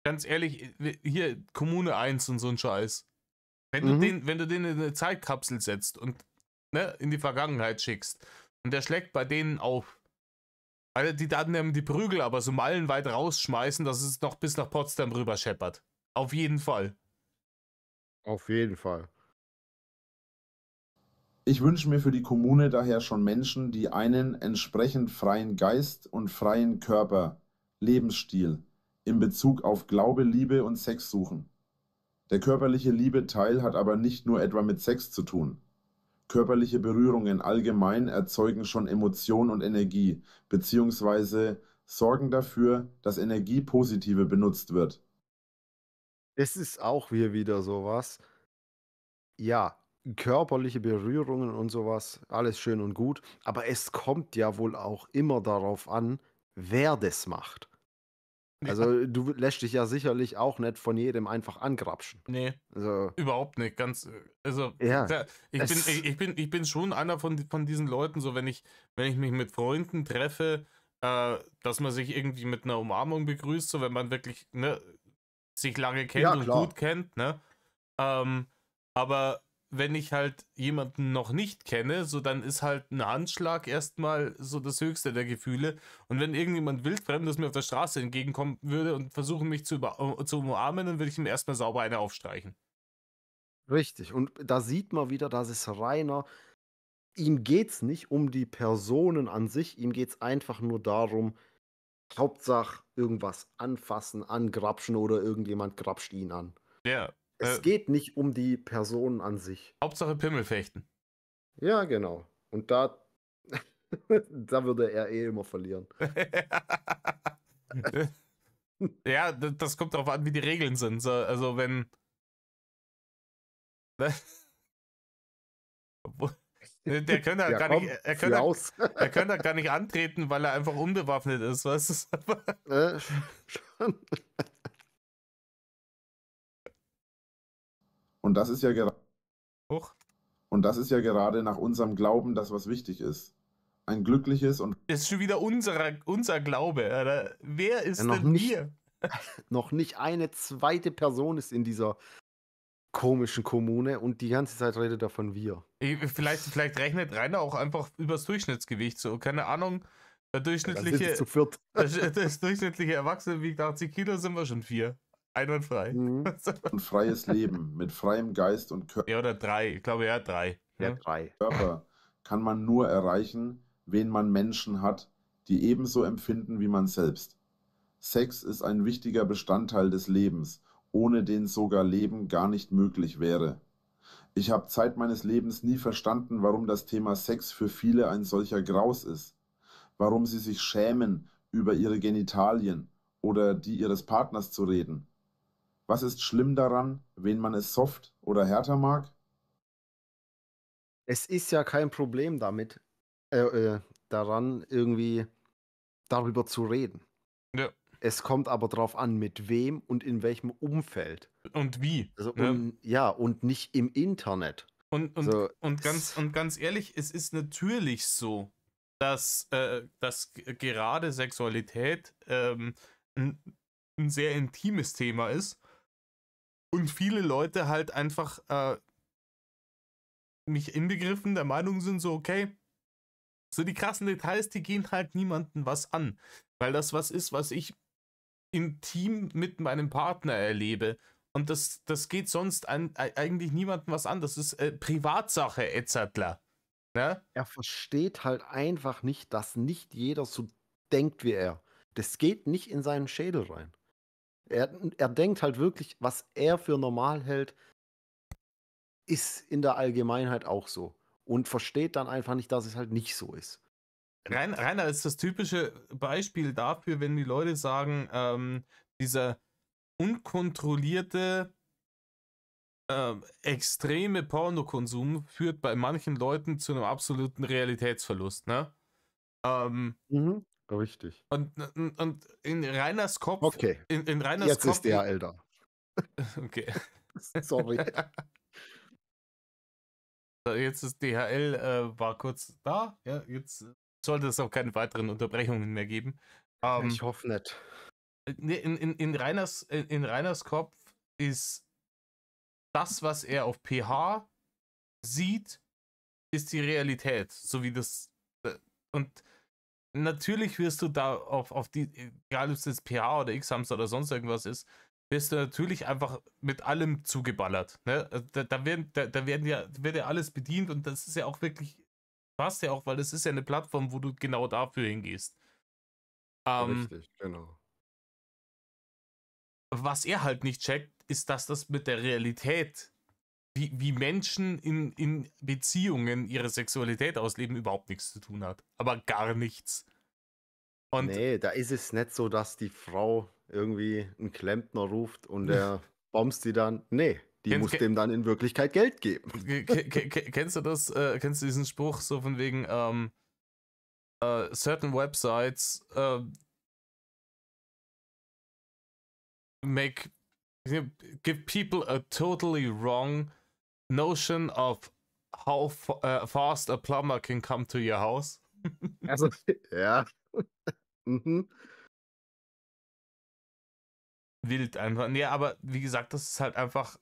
Ganz ehrlich, hier Kommune 1 und so ein Scheiß. Mhm. Wenn du den in eine Zeitkapsel setzt und ne, in die Vergangenheit schickst und der schlägt bei denen auf, weil die dann die Prügel aber so meilenweit rausschmeißen, dass es noch bis nach Potsdam rüber scheppert. Auf jeden Fall. Auf jeden Fall. Ich wünsche mir für die Kommune daher schon Menschen, die einen entsprechend freien Geist und freien Körper, Lebensstil in Bezug auf Glaube, Liebe und Sex suchen. Der körperliche Liebeteil hat aber nicht nur etwa mit Sex zu tun. Körperliche Berührungen allgemein erzeugen schon Emotion und Energie, beziehungsweise sorgen dafür, dass Energie positive benutzt wird. Es ist auch hier wieder sowas. Ja, körperliche Berührungen und sowas, alles schön und gut, aber es kommt ja wohl auch immer darauf an, wer das macht. Ja, Also, du lässt dich ja sicherlich auch nicht von jedem einfach angrapschen. nee, Also, überhaupt nicht. Also, ja, klar, es ich bin schon einer von diesen Leuten, so wenn ich mich mit Freunden treffe, dass man sich irgendwie mit einer Umarmung begrüßt, so wenn man wirklich ne, sich lange kennt ja und klar. gut kennt, ne? Ähm, aber wenn ich halt jemanden noch nicht kenne, so dann ist halt ein Handschlag erstmal so das höchste der Gefühle. Und wenn irgendjemand wildfremdes mir auf der Straße entgegenkommen würde und versuchen mich zu umarmen, dann würde ich ihm erstmal sauber eine aufstreichen. Richtig. Und da sieht man wieder, dass es Rainer, ihm geht's nicht um die Personen an sich, ihm geht's einfach nur darum, Hauptsache irgendwas anfassen, angrapschen oder irgendjemand grapscht ihn an. Ja, Es geht nicht um die Personen an sich. Hauptsache Pimmel fechten. Ja, genau. Und da da würde er eh immer verlieren. Ja, das kommt darauf an, wie die Regeln sind. So, also wenn. Der könnte halt Ja, gar nicht, komm, führ aus. er könnte halt gar nicht antreten, weil er einfach unbewaffnet ist, weißt du? Schon. Und das ist ja gerade Hoch. Und das ist ja gerade nach unserem Glauben das, was wichtig ist. Ein glückliches und Das ist schon wieder unser Glaube, Alter. Wer ist Noch denn nicht, wir? noch nicht eine zweite Person ist in dieser komischen Kommune und die ganze Zeit redet er von wir. Vielleicht rechnet Rainer auch einfach übers Durchschnittsgewicht so. Keine Ahnung. Der Ja, dann sind es zu durchschnittliche, viert. das durchschnittliche Erwachsene wiegt 80 Kilo, sind wir schon 4. Einwandfrei. Mhm. freies Leben mit freiem Geist und Ja, oder 3. Ich glaube, ja, 3. Ja, Ne? 3. Körper kann man nur erreichen, wen man Menschen hat, die ebenso empfinden wie man selbst. Sex ist ein wichtiger Bestandteil des Lebens, ohne den sogar Leben gar nicht möglich wäre. Ich habe Zeit meines Lebens nie verstanden, warum das Thema Sex für viele ein solcher Graus ist. Warum sie sich schämen, über ihre Genitalien oder die ihres Partners zu reden. Was ist schlimm daran, wen man es soft oder härter mag? Es ist ja kein Problem damit, daran irgendwie darüber zu reden. Ja. Es kommt aber drauf an, mit wem und in welchem Umfeld. Und wie? Also, Ne? und nicht im Internet. Und So, ganz ehrlich, es ist natürlich so, dass gerade Sexualität ein sehr intimes Thema ist und viele Leute halt einfach mich inbegriffen der Meinung sind, so, okay, so die krassen Details, die gehen halt niemandem was an. Weil das was ist, was ich intim mit meinem Partner erlebe. Und das geht sonst eigentlich niemandem was an. Das ist Privatsache, etc. Ne? er versteht halt einfach nicht, dass nicht jeder so denkt wie er. Das geht nicht in seinen Schädel rein. Er denkt halt wirklich, was er für normal hält, ist in der Allgemeinheit auch so. Und versteht dann einfach nicht, dass es halt nicht so ist. Rainer ist das typische Beispiel dafür, wenn die Leute sagen, dieser unkontrollierte, extreme Pornokonsum führt bei manchen Leuten zu einem absoluten Realitätsverlust, ne? Richtig. Und in Rainers Kopf, Okay, in Rainers jetzt Kopf, ist DHL da. okay. Sorry. Jetzt ist DHL, war kurz da, ja, jetzt sollte es auch keine weiteren Unterbrechungen mehr geben. Ich hoffe nicht. In Rainers Kopf ist das, was er auf PH sieht, ist die Realität, so wie das. Und natürlich wirst du da auf die, egal ob es jetzt PH oder X-Hamster oder sonst irgendwas ist, wirst du natürlich einfach mit allem zugeballert. Ne? Wird ja alles bedient und das ist ja auch wirklich, passt ja auch, weil das ist ja eine Plattform, wo du genau dafür hingehst. Richtig, genau. Was er halt nicht checkt, ist, dass das mit der Realität, wie Menschen in Beziehungen ihre Sexualität ausleben, überhaupt nichts zu tun hat. Aber gar nichts. Und Nee, da ist es nicht so, dass die Frau irgendwie einen Klempner ruft und der bombst die dann. Nee, die muss dem dann in Wirklichkeit Geld geben. Kennst du das, kennst du diesen Spruch so von wegen, certain websites give people a totally wrong notion of how fast a plumber can come to your house. Also, ja. Wild einfach. Nee, aber wie gesagt, das ist halt einfach,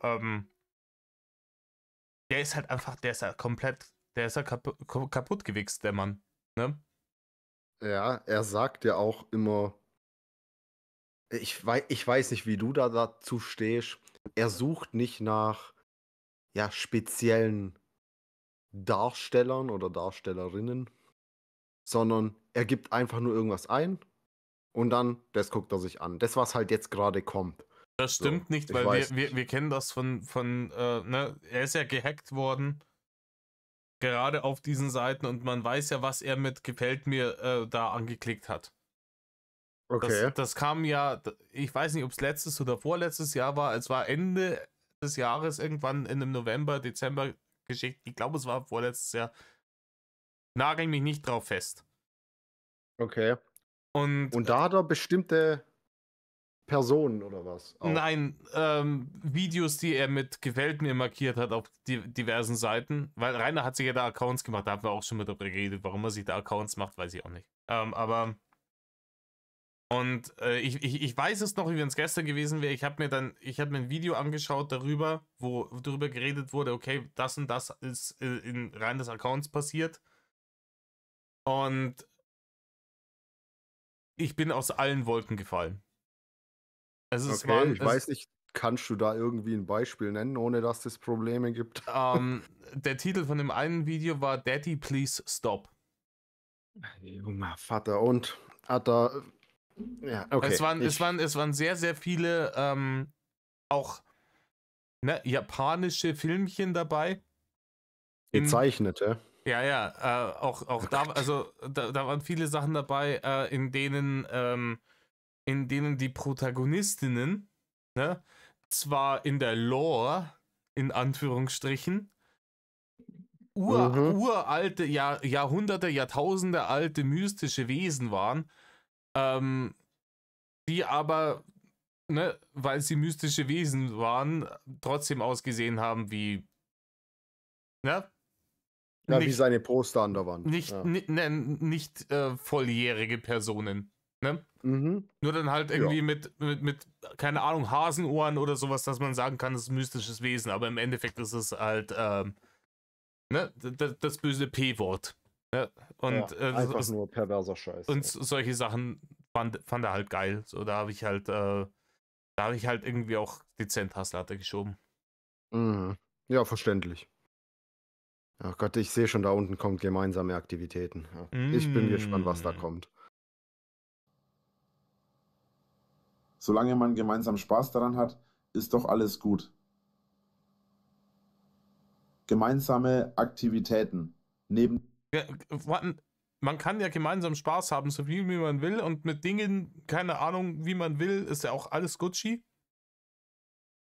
der ist halt komplett, der ist halt kaputt gewichst, der Mann. Ne? Ja, er sagt ja auch immer, ich weiß nicht, wie du da dazu stehst. Er sucht nicht nach speziellen Darstellern oder Darstellerinnen, sondern er gibt einfach nur irgendwas ein und dann, das guckt er sich an. Das, was halt jetzt gerade kommt. Das stimmt So, nicht, ich weil weiß wir kennen das ne, er ist ja gehackt worden, gerade auf diesen Seiten und man weiß ja, was er mit gefällt mir da angeklickt hat. Okay. Das kam ja, ich weiß nicht, ob es letztes oder vorletztes Jahr war, es war Ende des Jahres, irgendwann in einem November, Dezember geschickt, ich glaube, es war vorletztes Jahr, nagel mich nicht drauf fest. Okay. Und da hat er bestimmte Personen oder was? Auch. nein, Videos, die er mit gefällt mir markiert hat auf diversen Seiten, weil Rainer hat sich ja da Accounts gemacht, da haben wir auch schon mal darüber geredet, warum er sich da Accounts macht, weiß ich auch nicht. Aber und ich weiß es noch, wie wenn es gestern gewesen wäre, ich habe mir ein Video angeschaut darüber, wo darüber geredet wurde, okay, das und das ist in Rainers Accounts passiert und ich bin aus allen Wolken gefallen. Also ich weiß nicht, kannst du da irgendwie ein Beispiel nennen, ohne dass es Probleme gibt? Der Titel von dem einen Video war Daddy, Please Stop. Junger Vater, und hat er. Ja, okay. Es waren sehr, sehr viele auch japanische Filmchen dabei. Gezeichnete. Ja, ja, auch da, also da waren viele Sachen dabei, in denen die Protagonistinnen, ne, zwar in der Lore, in Anführungsstrichen, Mhm. uralte, Jahrhunderte, Jahrtausende alte mystische Wesen waren, ähm, die aber, ne, weil sie mystische Wesen waren, trotzdem ausgesehen haben wie, ne, Ja, wie nicht, seine Poster an der Wand. nicht, Ja. nicht, ne, nicht volljährige Personen, ne? Mhm. Nur dann halt Ja. irgendwie mit, keine Ahnung, Hasenohren oder sowas, dass man sagen kann, das ist ein mystisches Wesen, aber im Endeffekt ist es halt, ne, das böse P-Wort. Ne? Und, Ja. Einfach nur perverser Scheiß. und solche Sachen fand er halt geil. So, da habe ich halt irgendwie auch dezent Hasslatte geschoben. Mhm. Ja, verständlich. Ach Gott, ich sehe schon, da unten kommen gemeinsame Aktivitäten. Ja. Ich bin gespannt, was da Mm. kommt. Solange man gemeinsam Spaß daran hat, ist doch alles gut. Gemeinsame Aktivitäten neben Ja, man kann ja gemeinsam Spaß haben, so viel wie man will, und mit Dingen, keine Ahnung, wie man will, ist ja auch alles Gucci.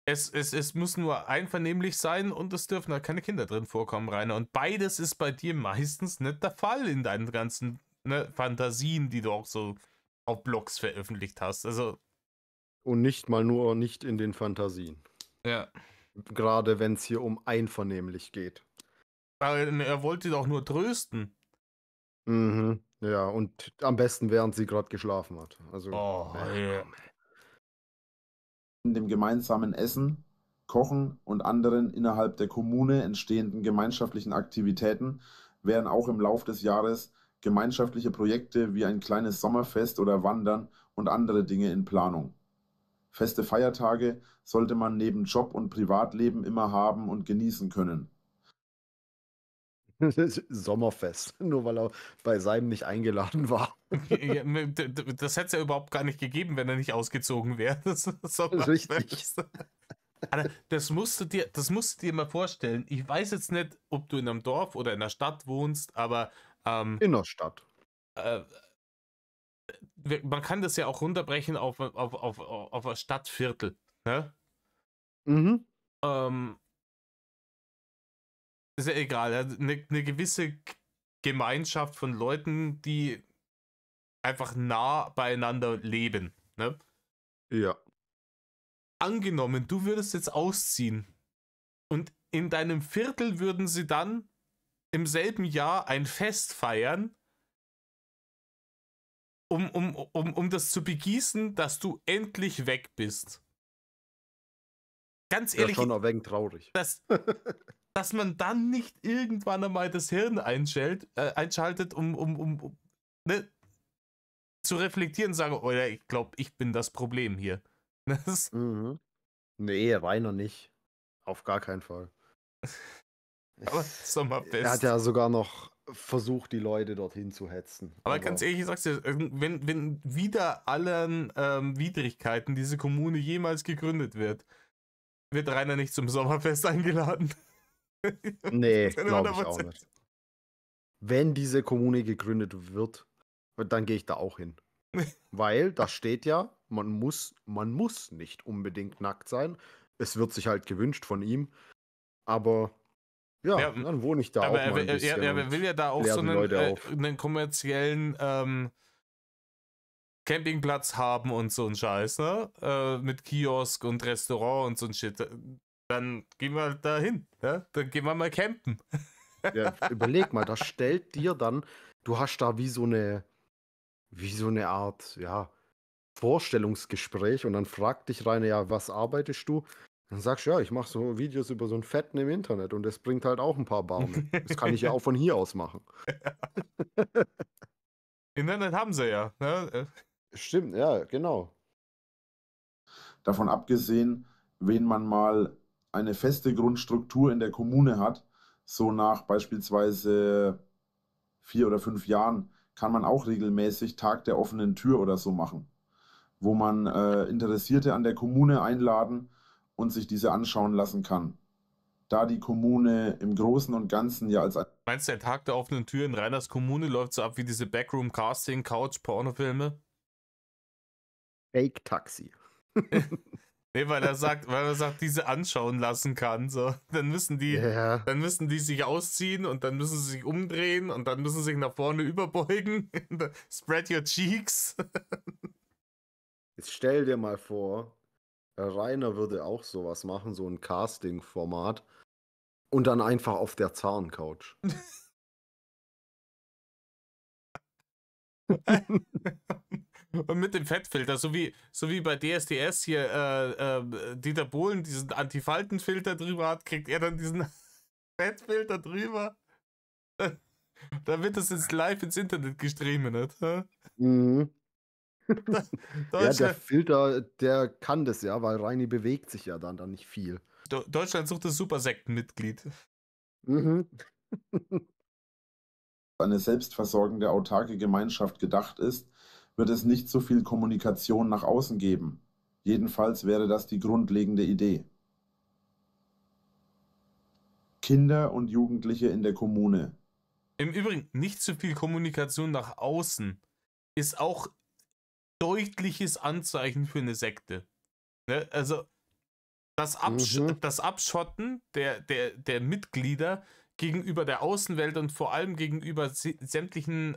Es muss nur einvernehmlich sein und es dürfen da keine Kinder drin vorkommen, Rainer. Und beides ist bei dir meistens nicht der Fall in deinen ganzen, ne, Fantasien, die du auch so auf Blogs veröffentlicht hast. Also, Und nicht mal nur nicht in den Fantasien. ja. Gerade wenn es hier um einvernehmlich geht. Aber er wollte doch nur trösten. Mhm. Ja, und am besten, während sie gerade geschlafen hat. Also, Oh, ja, ja. komm. dem gemeinsamen Essen, Kochen und anderen innerhalb der Kommune entstehenden gemeinschaftlichen Aktivitäten wären auch im Lauf des Jahres gemeinschaftliche Projekte wie ein kleines Sommerfest oder Wandern und andere Dinge in Planung. Feste Feiertage sollte man neben Job und Privatleben immer haben und genießen können. Sommerfest. Nur weil er bei seinem nicht eingeladen war. Ja, das hätte es ja überhaupt gar nicht gegeben, wenn er nicht ausgezogen wäre. Richtig. Alter, das musst du dir mal vorstellen. Ich weiß jetzt nicht, ob du in einem Dorf oder in einer Stadt wohnst, aber In der Stadt. äh, man kann das ja auch runterbrechen auf ein Stadtviertel. Ne? Mhm. Ähm, ist ja egal. Eine gewisse Gemeinschaft von Leuten, die einfach nah beieinander leben. Ne? Ja. Angenommen, du würdest jetzt ausziehen und in deinem Viertel würden sie dann im selben Jahr ein Fest feiern, um das zu begießen, dass du endlich weg bist. Ganz Ja, ehrlich, schon ein wenig traurig. dass man dann nicht irgendwann einmal das Hirn einschaltet, ne, zu reflektieren und sagen, oh ja, ich glaube, ich bin das Problem hier. Das, Mhm. Nee, Rainer nicht. Auf gar keinen Fall. aber Er hat Sommerfest. ja sogar noch versucht, die Leute dorthin zu hetzen. Aber ganz ehrlich, ich sag's dir, wenn wider allen Widrigkeiten diese Kommune jemals gegründet wird Rainer nicht zum Sommerfest eingeladen. Nee, Das ist glaube ich auch 100%. nicht. Wenn diese Kommune gegründet wird, dann gehe ich da auch hin. Weil da steht ja, man muss nicht unbedingt nackt sein. Es wird sich halt gewünscht von ihm. Aber ja, Ja, dann wohne ich da aber auch mal ein bisschen er will und ja da auch klär so die Leute auf. einen kommerziellen Campingplatz haben und so ein Scheiß, ne? Mit Kiosk und Restaurant und so ein Shit. Dann gehen wir da hin, ne? Dann gehen wir mal campen. Ja, überleg mal, das stellt dir dann, du hast da wie so eine Art, ja, Vorstellungsgespräch und dann fragt dich Rainer, ja, was arbeitest du? Dann sagst du, ja, ich mache so Videos über so ein Fetten im Internet und das bringt halt auch ein paar Bar mit. Das kann ich ja auch von hier aus machen. Internet haben sie ja, ne? Stimmt, ja, genau. Davon abgesehen, wenn man mal eine feste Grundstruktur in der Kommune hat, so nach beispielsweise 4 oder 5 Jahren, kann man auch regelmäßig Tag der offenen Tür oder so machen, wo man Interessierte an der Kommune einladen und sich diese anschauen lassen kann. da die Kommune im Großen und Ganzen ja als ein Meinst du, der Tag der offenen Tür in Reiners Kommune läuft so ab wie diese Backroom-Casting-Couch-Pornofilme? Fake-Taxi. Nee, weil er sagt, diese anschauen lassen kann. So. Dann müssen Ja. die sich ausziehen und dann müssen sie sich umdrehen und dann müssen sie sich nach vorne überbeugen. Spread your cheeks. Jetzt stell dir mal vor, Rainer würde auch sowas machen, so ein Casting-Format. Und dann einfach auf der Zahncouch. Und mit dem Fettfilter, so wie bei DSDS hier Dieter Bohlen diesen Antifaltenfilter drüber hat, kriegt er dann diesen Fettfilter drüber. Da wird das jetzt live ins Internet gestreamt. Mhm. Ja, der Deutschland, Filter, der kann das ja, weil Reini bewegt sich ja dann nicht viel. Deutschland sucht das Supersektenmitglied. Mhm. eine selbstversorgende, autarke Gemeinschaft gedacht ist, wird es nicht so viel Kommunikation nach außen geben. Jedenfalls wäre das die grundlegende Idee. Kinder und Jugendliche in der Kommune. Im Übrigen, nicht zu viel Kommunikation nach außen ist auch deutliches Anzeichen für eine Sekte. Ne? Also das Abschotten der Mitglieder gegenüber der Außenwelt und vor allem gegenüber sämtlichen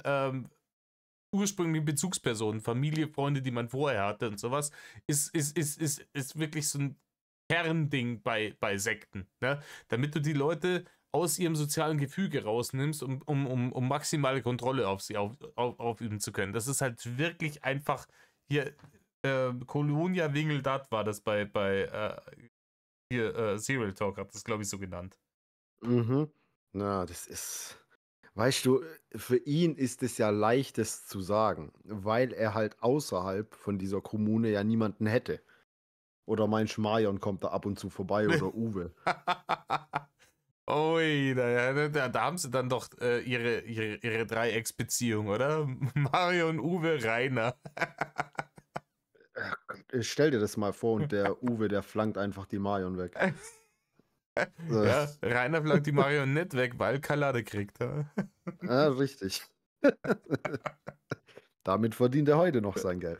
ursprünglichen Bezugspersonen, Familie, Freunde, die man vorher hatte und sowas, ist wirklich so ein Kernding bei Sekten. Ne? Damit du die Leute aus ihrem sozialen Gefüge rausnimmst, um maximale Kontrolle auf sie ausüben zu können. Das ist halt wirklich einfach hier Colonia Wingeldat war das bei Serial Talk hat das, glaube ich, so genannt. Mhm. Na, das ist. Weißt du, für ihn ist es ja leicht, das zu sagen, weil er halt außerhalb von dieser Kommune ja niemanden hätte. Oder mein Schmaion kommt da ab und zu vorbei oder Uwe. Ui, da haben sie dann doch ihre Dreiecksbeziehung, oder? Mario und Uwe Rainer. Stell dir das mal vor und der Uwe, der flankt einfach die Marion weg. Ja, Rainer flankt die Marion nicht weg, weil Kalade kriegt. Ja? Ja, richtig. Damit verdient er heute noch sein Geld.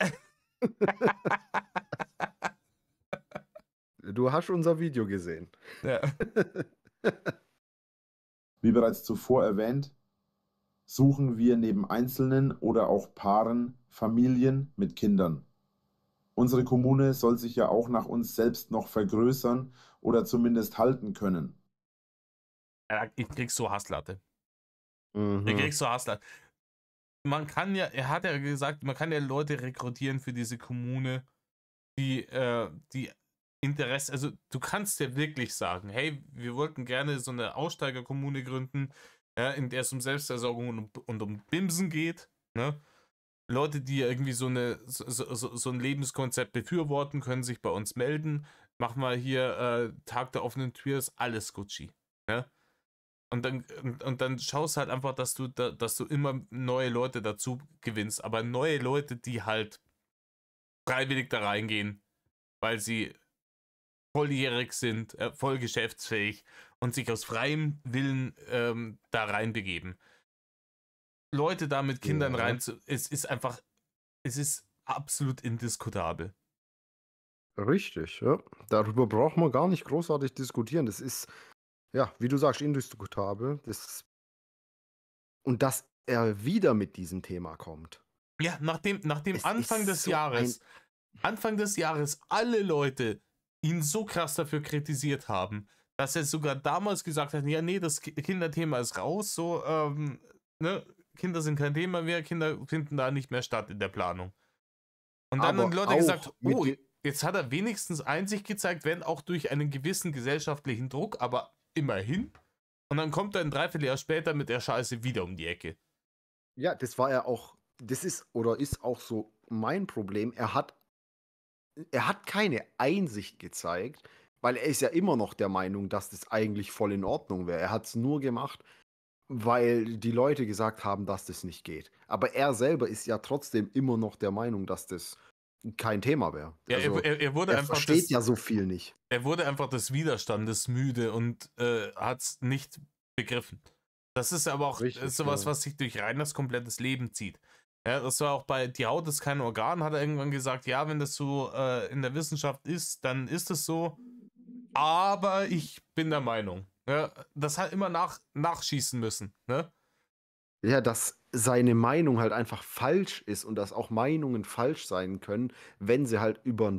Du hast unser Video gesehen. Ja. Wie bereits zuvor erwähnt, suchen wir neben Einzelnen oder auch Paaren Familien mit Kindern. Unsere Kommune soll sich ja auch nach uns selbst noch vergrößern oder zumindest halten können. Ich krieg so Hasslatte. Mhm. Ich krieg so Hasslatte. Man kann ja, er hat ja gesagt, man kann ja Leute rekrutieren für diese Kommune, die Interesse, also du kannst ja wirklich sagen, hey, wir wollten gerne so eine Aussteigerkommune gründen, ja, in der es um Selbstversorgung und um Bimsen geht, ne? Leute, die irgendwie so ein Lebenskonzept befürworten, können sich bei uns melden. Mach mal hier Tag der offenen Tür, ist alles Gucci. Ne? Und dann schaust halt einfach, dass du immer neue Leute dazu gewinnst. Aber neue Leute, die halt freiwillig da reingehen, weil sie volljährig sind, voll geschäftsfähig und sich aus freiem Willen da reinbegeben. Leute da mit Kindern Ja. es ist absolut indiskutabel. Richtig, ja. Darüber braucht man gar nicht großartig diskutieren. Das ist, ja, wie du sagst, indiskutabel. Und dass er wieder mit diesem Thema kommt. Ja, nachdem Es Anfang ist des so Jahres alle Leute ihn so krass dafür kritisiert haben, dass er sogar damals gesagt hat, ja, nee, das Kinderthema ist raus, so, ne, Kinder sind kein Thema mehr, Kinder finden da nicht mehr statt in der Planung. Und dann haben Aber die Leute auch gesagt, mit oh, den- jetzt hat er wenigstens Einsicht gezeigt, wenn auch durch einen gewissen gesellschaftlichen Druck, aber immerhin. Und dann kommt er ein Dreivierteljahr später mit der Scheiße wieder um die Ecke. Ja, das war ja auch, das ist oder ist auch so mein Problem. Er hat keine Einsicht gezeigt, weil er ist ja immer noch der Meinung, dass das eigentlich voll in Ordnung wäre. Er hat es nur gemacht, weil die Leute gesagt haben, dass das nicht geht. Aber er selber ist ja trotzdem immer noch der Meinung, dass das kein Thema wäre. Ja, Also, er wurde er einfach versteht ja so viel nicht. er wurde einfach des Widerstandes müde und hat es nicht begriffen. Das ist aber auch Richtig, sowas, genau. was sich durch Reiners komplettes Leben zieht. Ja, das war auch bei Die Haut ist kein Organ, hat er irgendwann gesagt, ja, wenn das so in der Wissenschaft ist, dann ist es so. Aber ich bin der Meinung. Ja, das hat immer nachschießen müssen. Ne? Ja, dass seine Meinung halt einfach falsch ist und dass auch Meinungen falsch sein können, wenn sie halt über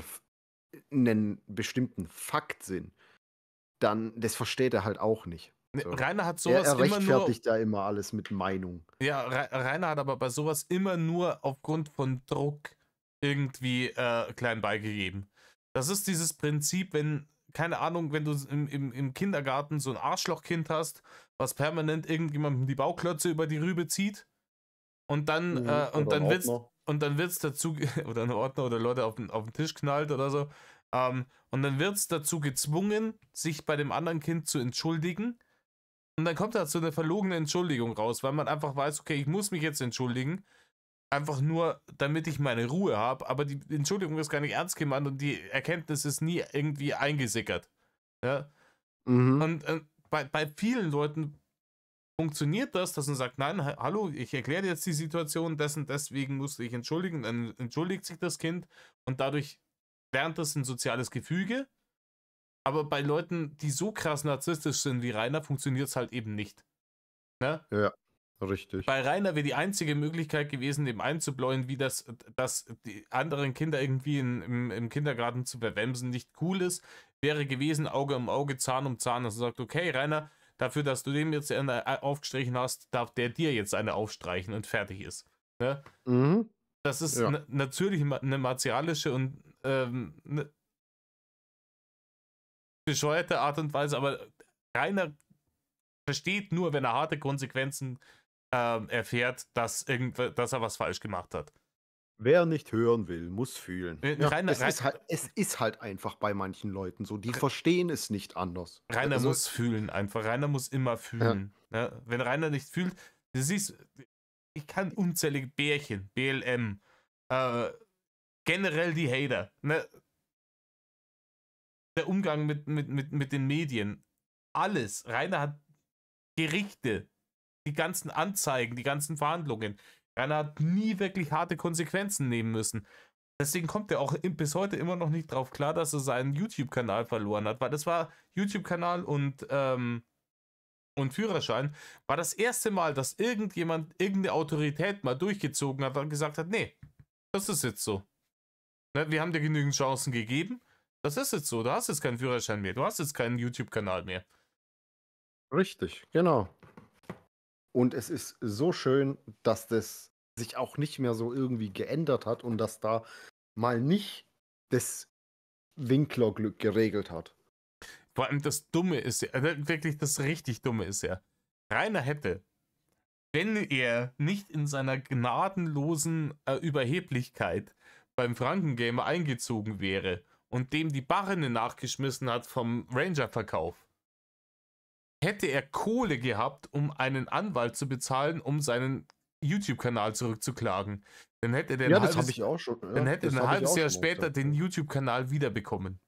einen bestimmten Fakt sind, dann das versteht er halt auch nicht. So. Rainer hat Er, sowas er immer nur. rechtfertigt ja immer alles mit Meinung. Ja, Rainer hat aber bei sowas immer nur aufgrund von Druck irgendwie klein beigegeben. Das ist dieses Prinzip, wenn, keine Ahnung, wenn du im Kindergarten so ein Arschlochkind hast, was permanent irgendjemandem die Bauklötze über die Rübe zieht und dann, Oder ein Ordner. und dann wird's dazu, oder ein Ordner oder Leute auf den Tisch knallt oder so, und dann wird es dazu gezwungen, sich bei dem anderen Kind zu entschuldigen. Und dann kommt da so eine verlogene Entschuldigung raus, weil man einfach weiß, okay, ich muss mich jetzt entschuldigen, einfach nur, damit ich meine Ruhe habe, aber die Entschuldigung ist gar nicht ernst gemeint und die Erkenntnis ist nie irgendwie eingesickert. Ja? Mhm. Und bei vielen Leuten funktioniert das, dass man sagt, nein, hallo, ich erkläre dir jetzt die Situation, deswegen musste ich entschuldigen, dann entschuldigt sich das Kind und dadurch lernt das ein soziales Gefüge. Aber bei Leuten, die so krass narzisstisch sind wie Rainer, funktioniert es halt eben nicht. Ne? Ja, richtig. Bei Rainer wäre die einzige Möglichkeit gewesen, dem einzubläuen, wie dass die anderen Kinder irgendwie im Kindergarten zu verwemsen nicht cool ist, wäre gewesen, Auge um Auge, Zahn um Zahn. Also sagt, okay, Rainer, dafür, dass du dem jetzt eine aufgestrichen hast, darf der dir jetzt eine aufstreichen und fertig ist. Ne? Mhm. Das ist Ja. natürlich eine martialische und eine bescheuerte Art und Weise, aber Rainer versteht nur, wenn er harte Konsequenzen erfährt, dass er was falsch gemacht hat. Wer nicht hören will, muss fühlen. Ja, Rainer, es ist halt einfach bei manchen Leuten so. Die verstehen es nicht anders. Rainer Also, muss fühlen einfach. Rainer muss immer fühlen. Ne? Wenn Rainer nicht fühlt, du siehst, ich kann unzählige Bärchen, BLM, generell die Hater, ne? Der Umgang mit den Medien, alles. Rainer hat Gerichte, die ganzen Anzeigen, die ganzen Verhandlungen. Rainer hat nie wirklich harte Konsequenzen nehmen müssen. Deswegen kommt er auch bis heute immer noch nicht drauf klar, dass er seinen YouTube-Kanal verloren hat, weil das war YouTube-Kanal und Führerschein, war das erste Mal, dass irgendeine Autorität mal durchgezogen hat und gesagt hat, nee, das ist jetzt so. Ne, wir haben dir genügend Chancen gegeben, das ist jetzt so, du hast jetzt keinen Führerschein mehr, du hast jetzt keinen YouTube-Kanal mehr. richtig, genau. Und es ist so schön, dass das sich auch nicht mehr so irgendwie geändert hat und dass da mal nicht das Winklerglück geregelt hat. Vor allem das Dumme ist ja, wirklich das richtig Dumme ist ja, Rainer hätte, wenn er nicht in seiner gnadenlosen Überheblichkeit beim Frankengamer eingezogen wäre und dem die Barren nachgeschmissen hat vom Ranger-Verkauf, hätte er Kohle gehabt, um einen Anwalt zu bezahlen, um seinen YouTube-Kanal zurückzuklagen. Dann hätte der Ja, das habe ich auch schon. dann hätte er ein halbes Jahr später den YouTube-Kanal wiederbekommen.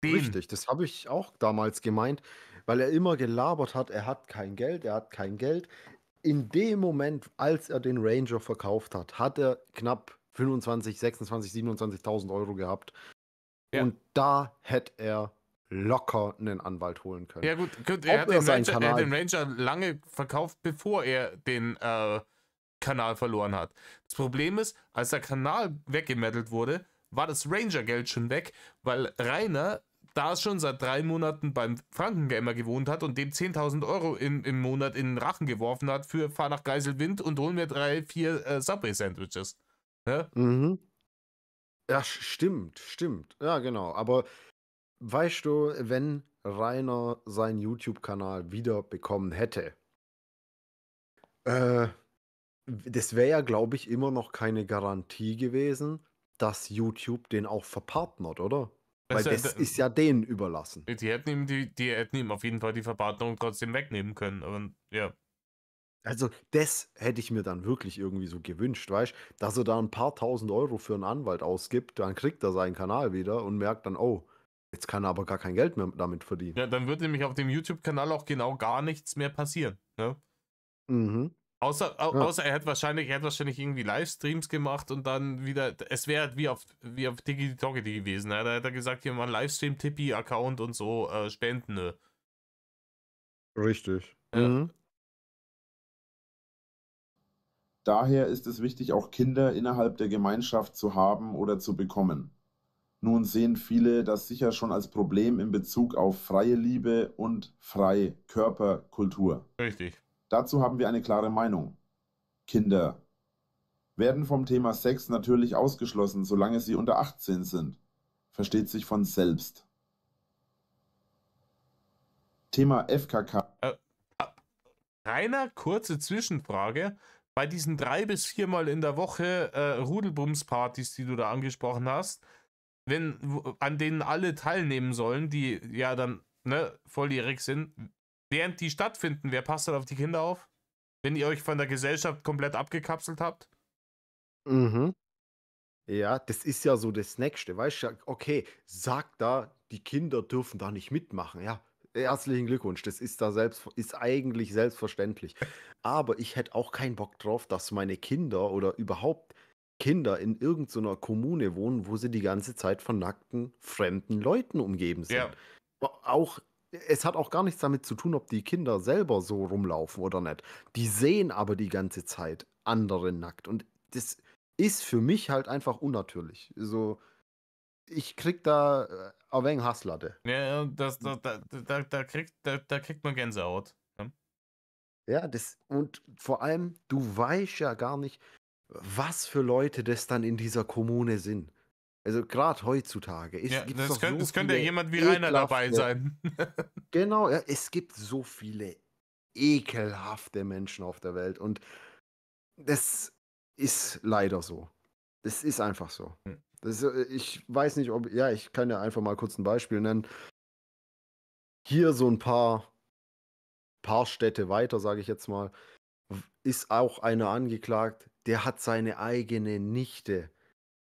Richtig, das habe ich auch damals gemeint, weil er immer gelabert hat, er hat kein Geld, er hat kein Geld. In dem Moment, als er den Ranger verkauft hat, hat er knapp 25, 26, 27.000 Euro gehabt. Ja. Und da hätte er locker einen Anwalt holen können. Ja gut, er hat den Ranger lange verkauft, bevor er den Kanal verloren hat. Das Problem ist, als der Kanal weggemettelt wurde, war das Ranger-Geld schon weg, weil Rainer da schon seit 3 Monaten beim Frankengamer gewohnt hat und dem 10.000 Euro im Monat in den Rachen geworfen hat für fahr nach Geiselwind und hol mir 3, 4 Subway-Sandwiches. Ja? Mhm. Ja, stimmt. Ja, genau. Aber weißt du, wenn Rainer seinen YouTube-Kanal wieder bekommen hätte, das wäre ja, glaube ich, immer noch keine Garantie gewesen, dass YouTube den auch verpartnert, oder? Weil das ist ja denen überlassen. Die hätten ihm auf jeden Fall die Verpartnerung trotzdem wegnehmen können. Aber ja. Also, das hätte ich mir dann wirklich irgendwie so gewünscht, weißt, dass er da ein paar Tausend Euro für einen Anwalt ausgibt, dann kriegt er seinen Kanal wieder und merkt dann: „Oh, jetzt kann er aber gar kein Geld mehr damit verdienen.“ Ja, dann wird nämlich auf dem YouTube-Kanal auch genau gar nichts mehr passieren. Ne? Mhm. Ja, Außer er hätte wahrscheinlich irgendwie Livestreams gemacht und dann wieder, es wäre wie auf Tiki gewesen. Ne? Da hätte er gesagt, hier mal Livestream, Tippi-Account und so, Spenden. Ne? richtig. Ja, Mhm. Daher ist es wichtig, auch Kinder innerhalb der Gemeinschaft zu haben oder zu bekommen. Nun sehen viele das sicher schon als Problem in Bezug auf freie Liebe und Freikörperkultur. richtig. Dazu haben wir eine klare Meinung. Kinder werden vom Thema Sex natürlich ausgeschlossen, solange sie unter 18 sind. Versteht sich von selbst. Thema FKK. Äh, Reiner, kurze Zwischenfrage. Bei diesen 3 bis 4 Mal in der Woche Rudelbums-Partys, die du da angesprochen hast, an denen alle teilnehmen sollen, die ja dann ne, volljährig sind, während die stattfinden, wer passt dann auf die Kinder auf? Wenn ihr euch von der Gesellschaft komplett abgekapselt habt? Mhm. Ja, das ist ja so das Nächste, weißt du? Ja, okay, sag da, die Kinder dürfen da nicht mitmachen. Ja, herzlichen Glückwunsch. Das ist da ist eigentlich selbstverständlich. Aber ich hätte auch keinen Bock drauf, dass meine Kinder oder überhaupt Kinder in irgendeiner Kommune wohnen, wo sie die ganze Zeit von nackten, fremden Leuten umgeben Ja. sind. Auch, es hat auch gar nichts damit zu tun, ob die Kinder selber so rumlaufen oder nicht. Die sehen aber die ganze Zeit andere nackt. Und das ist für mich halt einfach unnatürlich. So, ich krieg da ein wenig Hasslatte. Ja, da kriegt man Gänsehaut. Ja. Ja, und vor allem, du weißt ja gar nicht, was für Leute das dann in dieser Kommune sind. Also gerade heutzutage Ja, gibt's doch so es könnte ja viele jemand wie Rainer dabei ekelhafte, sein. genau, ja, es gibt so viele ekelhafte Menschen auf der Welt und das ist leider so. Das ist einfach so. Ich weiß nicht, ja, ich kann ja einfach mal kurz ein Beispiel nennen. Hier so ein paar Städte weiter, sage ich jetzt mal, ist auch einer angeklagt, der hat seine eigene Nichte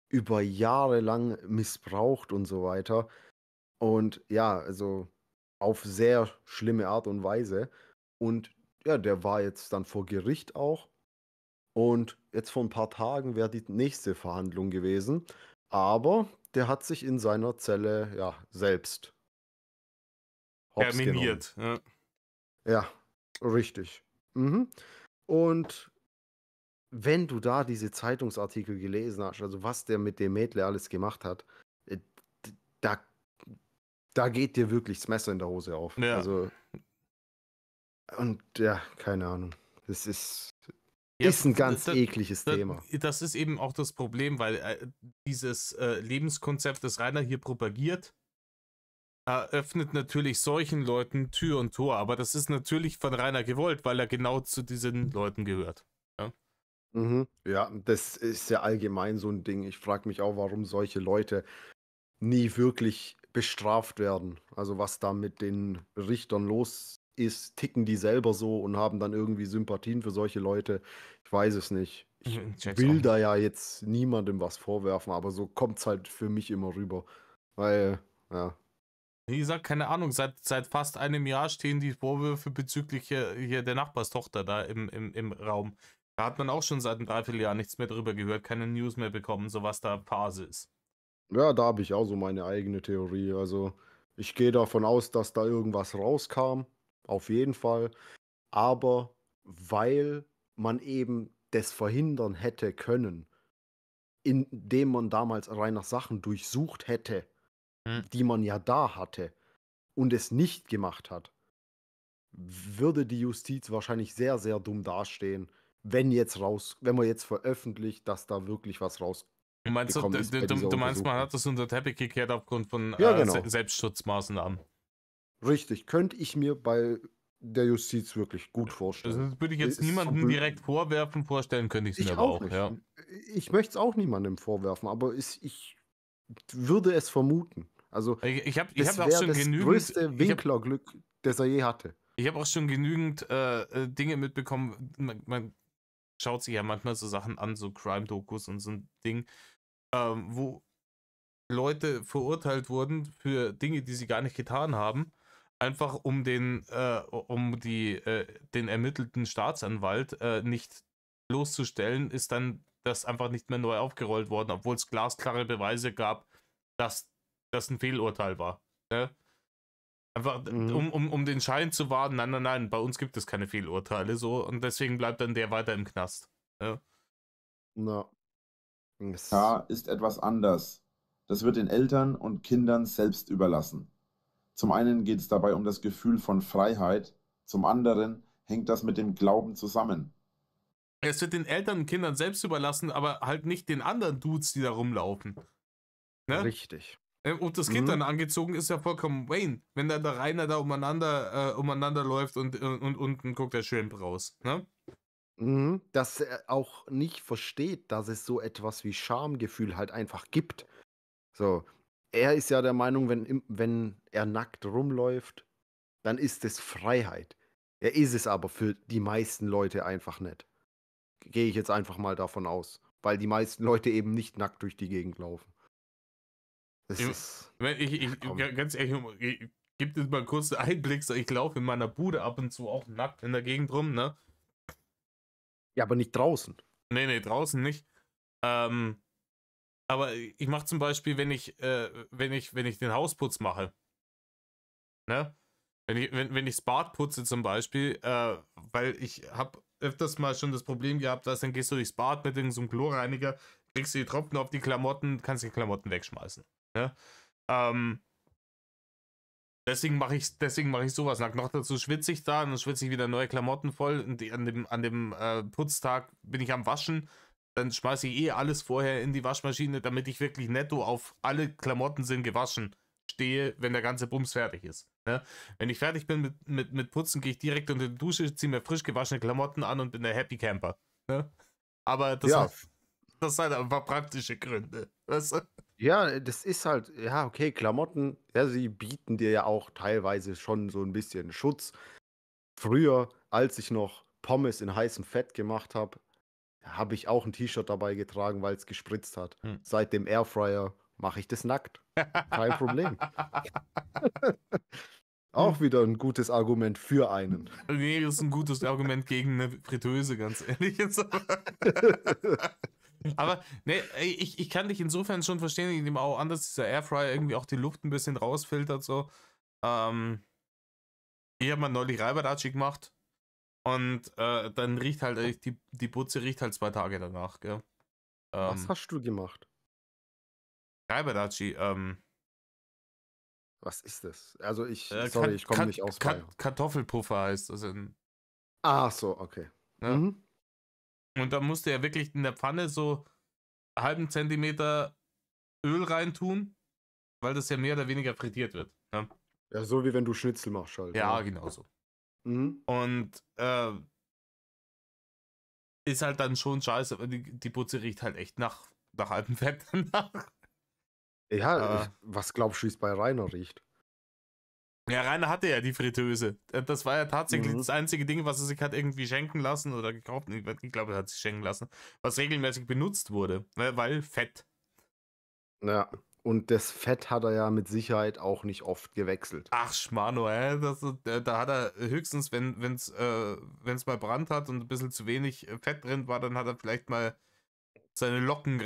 über Jahre lang missbraucht und so weiter. Und ja, also auf sehr schlimme Art und Weise. Und ja, der war jetzt dann vor Gericht auch. Und jetzt vor ein paar Tagen wäre die nächste Verhandlung gewesen. Aber der hat sich in seiner Zelle ja selbst hops genommen. Terminiert. Ja. Ja, richtig. Mhm. Und wenn du da diese Zeitungsartikel gelesen hast, also was der mit dem Mädle alles gemacht hat, d da da geht dir wirklich das Messer in der Hose auf. Ja. Also und ja, keine Ahnung. Das ist Ja, ein ganz ekliges Thema. das ist eben auch das Problem, weil dieses Lebenskonzept, das Rainer hier propagiert, eröffnet natürlich solchen Leuten Tür und Tor. Aber das ist natürlich von Rainer gewollt, weil er genau zu diesen Leuten gehört. Ja, Mhm. Ja, das ist ja allgemein so ein Ding. Ich frage mich auch, warum solche Leute nie wirklich bestraft werden. Also, was da mit den Richtern los ist, ticken die selber so und haben dann irgendwie Sympathien für solche Leute? Ich weiß es nicht. Ich check's auch will da nicht. ja jetzt niemandem was vorwerfen, aber so kommt's halt für mich immer rüber. Weil, ja. Wie gesagt, keine Ahnung, seit fast einem Jahr stehen die Vorwürfe bezüglich hier der Nachbarstochter da im Raum. Da hat man auch schon seit einem Dreivierteljahr nichts mehr drüber gehört, keine News mehr bekommen, so was da Phase ist. Ja, da habe ich auch so meine eigene Theorie. Also, ich gehe davon aus, dass da irgendwas rauskam, auf jeden Fall. Aber weil man eben das verhindern hätte können, indem man damals rein nach Sachen durchsucht hätte, Hm. die man ja da hatte und es nicht gemacht hat, würde die Justiz wahrscheinlich sehr, sehr dumm dastehen, wenn man jetzt veröffentlicht, dass da wirklich was Du meinst, rausgekommen ist bei dieser du meinst, man Untersuchung. hat das unter den Teppich gekehrt aufgrund von Ja, genau. Selbstschutzmaßnahmen. Richtig. Könnte ich mir bei der Justiz wirklich gut vorstellen. Das würde ich jetzt Ist so niemandem direkt vorwerfen, vorstellen könnte ich es mir Ich aber auch auch, nicht. ja. Ich möchte es auch niemandem vorwerfen, aber ich würde es vermuten. Also, Ich das hab auch wäre schon das genügend, größte Winklerglück, das er je hatte. Ich habe auch schon genügend Dinge mitbekommen. Man schaut sich ja manchmal so Sachen an, so Crime-Dokus und so ein Ding, wo Leute verurteilt wurden für Dinge, die sie gar nicht getan haben, einfach um den ermittelten Staatsanwalt nicht bloßzustellen, ist dann das einfach nicht mehr neu aufgerollt worden, obwohl es glasklare Beweise gab, dass das ein Fehlurteil war. Ne? Einfach um den Schein zu wahren, nein, bei uns gibt es keine Fehlurteile so und deswegen bleibt dann der weiter im Knast. Ja. Na, Da ist etwas anders. Das wird den Eltern und Kindern selbst überlassen. Zum einen geht es dabei um das Gefühl von Freiheit, zum anderen hängt das mit dem Glauben zusammen. Es wird den Eltern und Kindern selbst überlassen, aber halt nicht den anderen Dudes, die da rumlaufen. Ne? richtig. Und das Kind dann angezogen ist ja vollkommen Wayne, wenn dann der Rainer da umeinander läuft und unten guckt der Schrimp raus. Ne? Dass er auch nicht versteht, dass es so etwas wie Schamgefühl halt einfach gibt. So, er ist ja der Meinung, wenn er nackt rumläuft, dann ist es Freiheit. Er ist es aber für die meisten Leute einfach nicht. Gehe ich jetzt einfach mal davon aus. Weil die meisten Leute eben nicht nackt durch die Gegend laufen. Das ist. Ganz ehrlich, ich gebe dir mal einen kurzen Einblick. So, ich laufe in meiner Bude ab und zu auch nackt in der Gegend rum, ne? Ja, aber nicht draußen. Nee, draußen nicht. Aber ich mache zum Beispiel, wenn ich den Hausputz mache, ne? Wenn ich das Bad putze zum Beispiel, weil ich habe öfters mal schon das Problem gehabt, dass dann gehst du durchs Bad mit so einem Chlorreiniger, kriegst du die Tropfen auf die Klamotten, kannst die Klamotten wegschmeißen. Ne? Deswegen mache ich sowas. Noch dazu schwitze ich da und dann schwitze ich wieder neue Klamotten voll. Und an dem Putztag bin ich am Waschen. Dann schmeiße ich alles vorher in die Waschmaschine, damit ich wirklich netto auf alle Klamotten sind gewaschen stehe, wenn der ganze Bums fertig ist. Ne? Wenn ich fertig bin mit Putzen, gehe ich direkt unter die Dusche, ziehe mir frisch gewaschene Klamotten an und bin der Happy Camper. Ne? Aber das hat halt einfach praktische Gründe. Weißt du? Ja, das ist halt, ja, okay, Klamotten, ja, sie bieten dir ja auch teilweise schon so ein bisschen Schutz. Früher, als ich noch Pommes in heißem Fett gemacht habe, habe ich auch ein T-Shirt dabei getragen, weil es gespritzt hat. Seit dem Airfryer mache ich das nackt. Kein Problem. Auch wieder ein gutes Argument für einen. Nee, das ist ein gutes Argument gegen eine Fritteuse, ganz ehrlich. Aber ne, ich kann dich insofern schon verstehen, indem auch anders dieser Airfryer irgendwie auch die Luft ein bisschen rausfiltert. So. Ich habe mal neulich Reibadatschi gemacht und dann riecht halt, die Putze riecht halt 2 Tage danach. Gell? Was hast du gemacht? Reibadatschi, Was ist das? Also sorry, ich komme nicht aus Bayern. Kartoffelpuffer heißt das. Ach so, okay. Ne? Und da musst du ja wirklich in der Pfanne so einen halben Zentimeter Öl reintun, weil das ja mehr oder weniger frittiert wird. Ne? Ja, so wie wenn du Schnitzel machst halt. Ja, genau so. Und ist halt dann schon scheiße, aber die Putze riecht halt echt nach altem Fett danach. Ja, was glaubst du, wie es bei Rainer riecht? Ja, Rainer hatte ja die Fritteuse. Das war ja tatsächlich das einzige Ding, was er sich hat irgendwie schenken lassen oder gekauft. Ich glaube, er hat sich schenken lassen, was regelmäßig benutzt wurde, weil Fett. Ja. Und das Fett hat er ja mit Sicherheit auch nicht oft gewechselt. Ach, Schmano, da hat er höchstens, wenn es mal Brand hat und ein bisschen zu wenig Fett drin war, dann hat er vielleicht mal seine Locken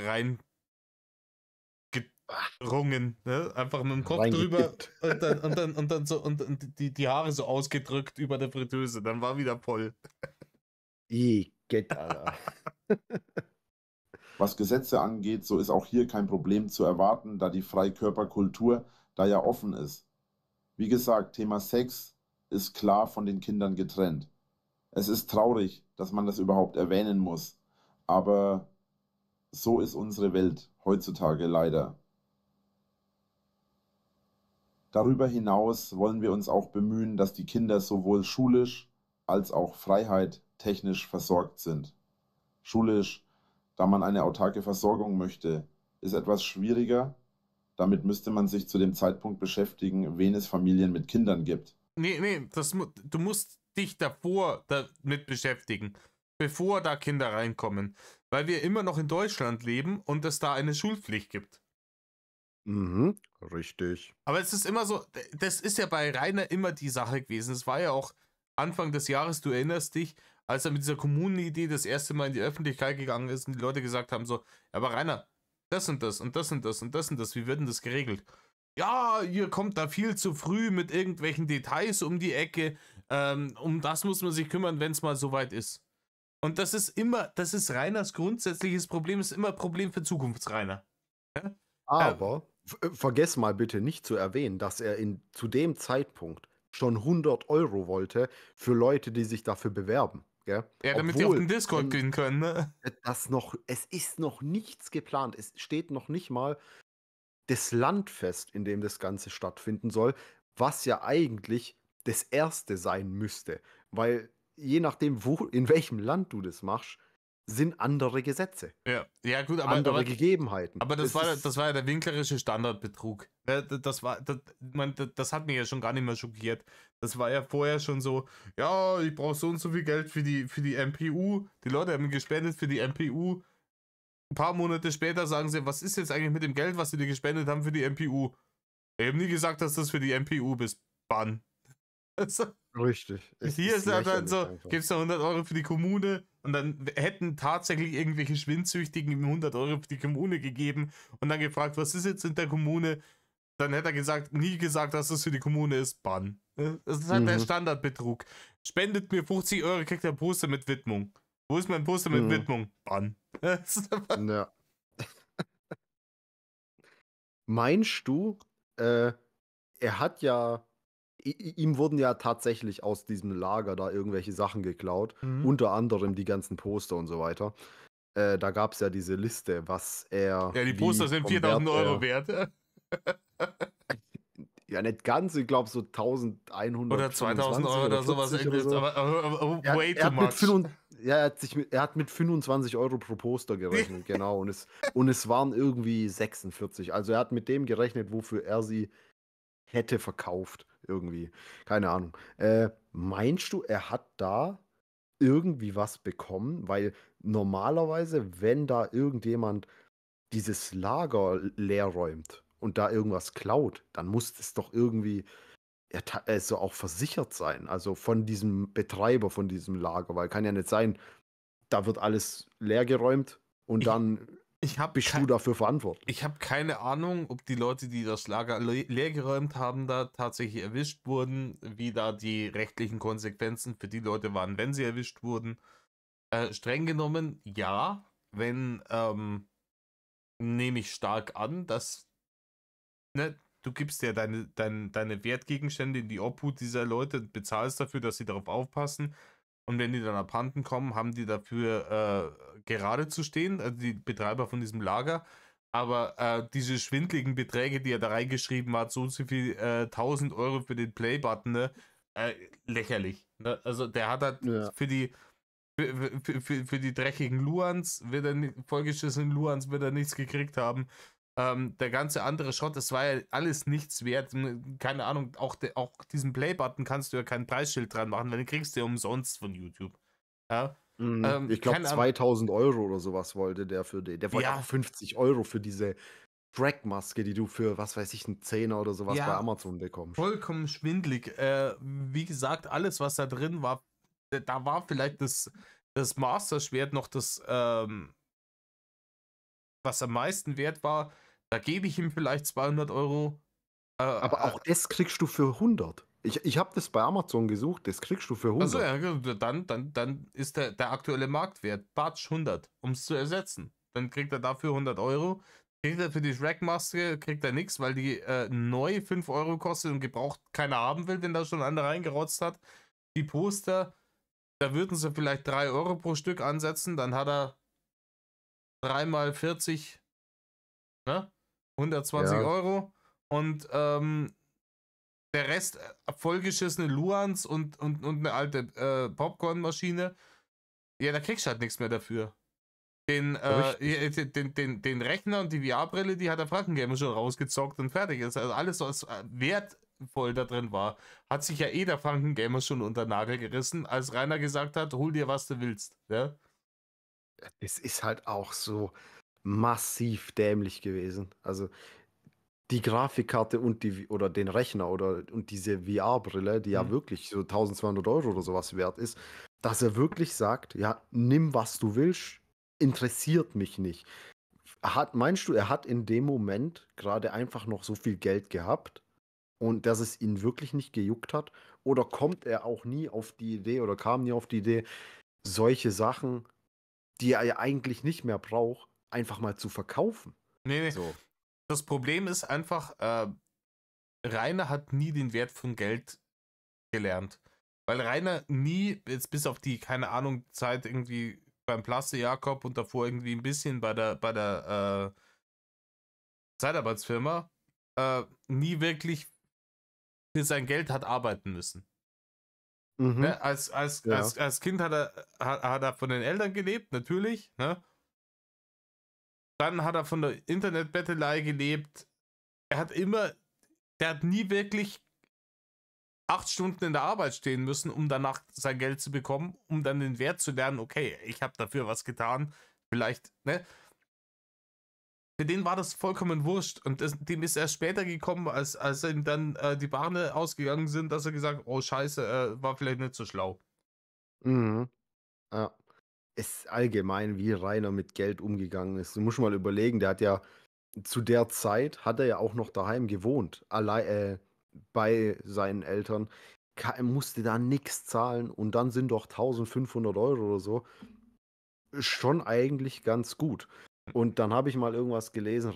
gerungen, ne? Einfach mit dem Kopf drüber und dann so und die Haare so ausgedrückt über der Fritteuse, dann war wieder voll. Alter. Was Gesetze angeht, so ist auch hier kein Problem zu erwarten, da die Freikörperkultur da ja offen ist. Wie gesagt, Thema Sex ist klar von den Kindern getrennt. Es ist traurig, dass man das überhaupt erwähnen muss, aber so ist unsere Welt heutzutage leider. Darüber hinaus wollen wir uns auch bemühen, dass die Kinder sowohl schulisch als auch freiheit-technisch versorgt sind. Schulisch, da man eine autarke Versorgung möchte, ist etwas schwieriger. Damit müsste man sich zu dem Zeitpunkt beschäftigen, wen es Familien mit Kindern gibt. Nee, du musst dich davor damit beschäftigen, bevor da Kinder reinkommen. Weil wir immer noch in Deutschland leben und es da eine Schulpflicht gibt. Mhm, richtig. Aber es ist immer so, das ist ja bei Rainer immer die Sache gewesen. Es war ja auch Anfang des Jahres, du erinnerst dich, als er mit dieser Kommunenidee das erste Mal in die Öffentlichkeit gegangen ist und die Leute gesagt haben so, ja, aber Rainer, das und das und das und das und das und das, wie wird denn das geregelt? Ja, ihr kommt da viel zu früh mit irgendwelchen Details um die Ecke. Um das muss man sich kümmern, wenn es mal soweit ist. Und das ist Rainers grundsätzliches Problem, ist immer ein Problem für Zukunftsrainer. Ja? Aber vergess mal bitte nicht zu erwähnen, dass er zu dem Zeitpunkt schon 100 Euro wollte für Leute, die sich dafür bewerben. Gell? Ja, damit die auf den Discord gehen können, ne? Es ist noch nichts geplant. Es steht noch nicht mal das Land fest, in dem das Ganze stattfinden soll, was ja eigentlich das Erste sein müsste. Weil je nachdem, in welchem Land du das machst, sind andere Gesetze, Ja gut, andere Gegebenheiten. aber das war ja der winklerische Standardbetrug. Das hat mich ja schon gar nicht mehr schockiert. Das war ja vorher schon so, ja, ich brauche so und so viel Geld für die MPU. Die Leute haben gespendet für die MPU. Ein paar Monate später sagen sie, was ist jetzt eigentlich mit dem Geld, was sie dir gespendet haben für die MPU? Ich habe nie gesagt, dass das für die MPU bist. Bann. Richtig. Hier ist ja dann so, gibst du 100 Euro für die Kommune und dann hätten tatsächlich irgendwelche Schwindsüchtigen ihm 100 Euro für die Kommune gegeben und dann gefragt, was ist jetzt in der Kommune? Dann hätte er nie gesagt, dass das für die Kommune ist. Bann. Das ist halt der Standardbetrug. Spendet mir 50 Euro, kriegt er ein Poster mit Widmung. Wo ist mein Poster mit Widmung? Bann. Ja. Meinst du, er hat ja, ihm wurden ja tatsächlich aus diesem Lager da irgendwelche Sachen geklaut, unter anderem die ganzen Poster und so weiter. Da gab es ja diese Liste, was er. Ja, die Poster sind 4.000 Euro wert. Ja, nicht ganz, ich glaube so 1.100 oder 2.000 Euro oder sowas. Oder so. Aber way too much. Er hat mit 25 Euro pro Poster gerechnet, genau. Und es waren irgendwie 46. Also er hat mit dem gerechnet, wofür er sie hätte verkauft. Irgendwie. Keine Ahnung. Meinst du, er hat da irgendwie was bekommen? Weil normalerweise, wenn da irgendjemand dieses Lager leer räumt und da irgendwas klaut, dann muss es doch irgendwie also auch versichert sein. Also von diesem Betreiber von diesem Lager. Weil kann ja nicht sein, da wird alles leer geräumt und dann bist du dafür verantwortlich. Ich habe keine Ahnung, ob die Leute, die das Lager leer geräumt haben, da tatsächlich erwischt wurden, wie da die rechtlichen Konsequenzen für die Leute waren, wenn sie erwischt wurden. Streng genommen, ja, wenn nehme ich stark an, dass du gibst ja deine Wertgegenstände in die Obhut dieser Leute, bezahlst dafür, dass sie darauf aufpassen. Und wenn die dann abhanden kommen, haben die dafür gerade zu stehen, also die Betreiber von diesem Lager. Aber diese schwindligen Beträge, die er da reingeschrieben hat, so und so viel 1.000 Euro für den Play-Button, ne? Lächerlich. Ne? Also der hat halt für die dreckigen Luans, vollgeschissenen Luans wird er nichts gekriegt haben. Der ganze andere Schrott, das war ja alles nichts wert. Keine Ahnung, auch diesen Play-Button kannst du ja kein Preisschild dran machen, weil den kriegst du ja umsonst von YouTube. Ja? Ich glaube 2.000 Euro oder sowas wollte der für den. Der wollte auch 50 Euro für diese Trackmaske, die du für, was weiß ich, einen Zehner oder sowas bei Amazon bekommst. Vollkommen schwindlig. Wie gesagt, alles, was da drin war, da war vielleicht das Master-Schwert noch das, was am meisten wert war. Da gebe ich ihm vielleicht 200 Euro. Aber auch das kriegst du für 100. Ich habe das bei Amazon gesucht, das kriegst du für 100. Also ja, dann ist der aktuelle Marktwert Batsch 100, um es zu ersetzen. Dann kriegt er dafür 100 Euro. Kriegt er für die Shrek-Maske, kriegt er nichts, weil die neu 5 Euro kostet und gebraucht keiner haben will, wenn da schon einer reingerotzt hat. Die Poster, da würden sie vielleicht 3 Euro pro Stück ansetzen, dann hat er 3 mal 40, ne? 120 Euro. Und der Rest vollgeschissene Luans und eine alte Popcornmaschine. Ja, da kriegst du halt nichts mehr dafür. Den Rechner und die VR-Brille, die hat der Frankengamer schon rausgezockt und fertig ist. Also alles, was voll da drin war, hat sich ja der Frankengamer schon unter den Nagel gerissen, als Rainer gesagt hat, hol dir, was du willst. Ja? Es ist halt auch so massiv dämlich gewesen. Also die Grafikkarte und oder den Rechner und diese VR-Brille, die ja wirklich so 1200 € oder sowas wert ist, dass er wirklich sagt, ja, nimm, was du willst, interessiert mich nicht. Meinst du, er hat in dem Moment gerade einfach noch so viel Geld gehabt und dass es ihn wirklich nicht gejuckt hat? Oder kommt er auch nie auf die Idee oder kam nie auf die Idee, solche Sachen, die er ja eigentlich nicht mehr braucht, einfach mal zu verkaufen? Nee. So. Das Problem ist einfach, Rainer hat nie den Wert von Geld gelernt. Weil Rainer nie, jetzt bis auf die, keine Ahnung, Zeit irgendwie beim Plaste Jakob und davor irgendwie ein bisschen bei der Zeitarbeitsfirma, nie wirklich für sein Geld hat arbeiten müssen. Ne? Als Kind hat er von den Eltern gelebt, natürlich. Ne? Dann hat er von der Internetbettelei gelebt. Der hat nie wirklich 8 Stunden in der Arbeit stehen müssen, um danach sein Geld zu bekommen, um dann den Wert zu lernen, okay, ich habe dafür was getan, vielleicht, ne? Für den war das vollkommen wurscht und dem ist erst später gekommen, als ihm dann die Bahne ausgegangen sind, dass er gesagt, oh scheiße, war vielleicht nicht so schlau. Mhm. Ja. Ist allgemein, wie Rainer mit Geld umgegangen ist. Du musst mal überlegen, der hat ja zu der Zeit hat er ja auch noch daheim gewohnt, allein bei seinen Eltern. Er musste da nichts zahlen und dann sind doch 1500 € oder so schon eigentlich ganz gut. Und dann habe ich mal irgendwas gelesen,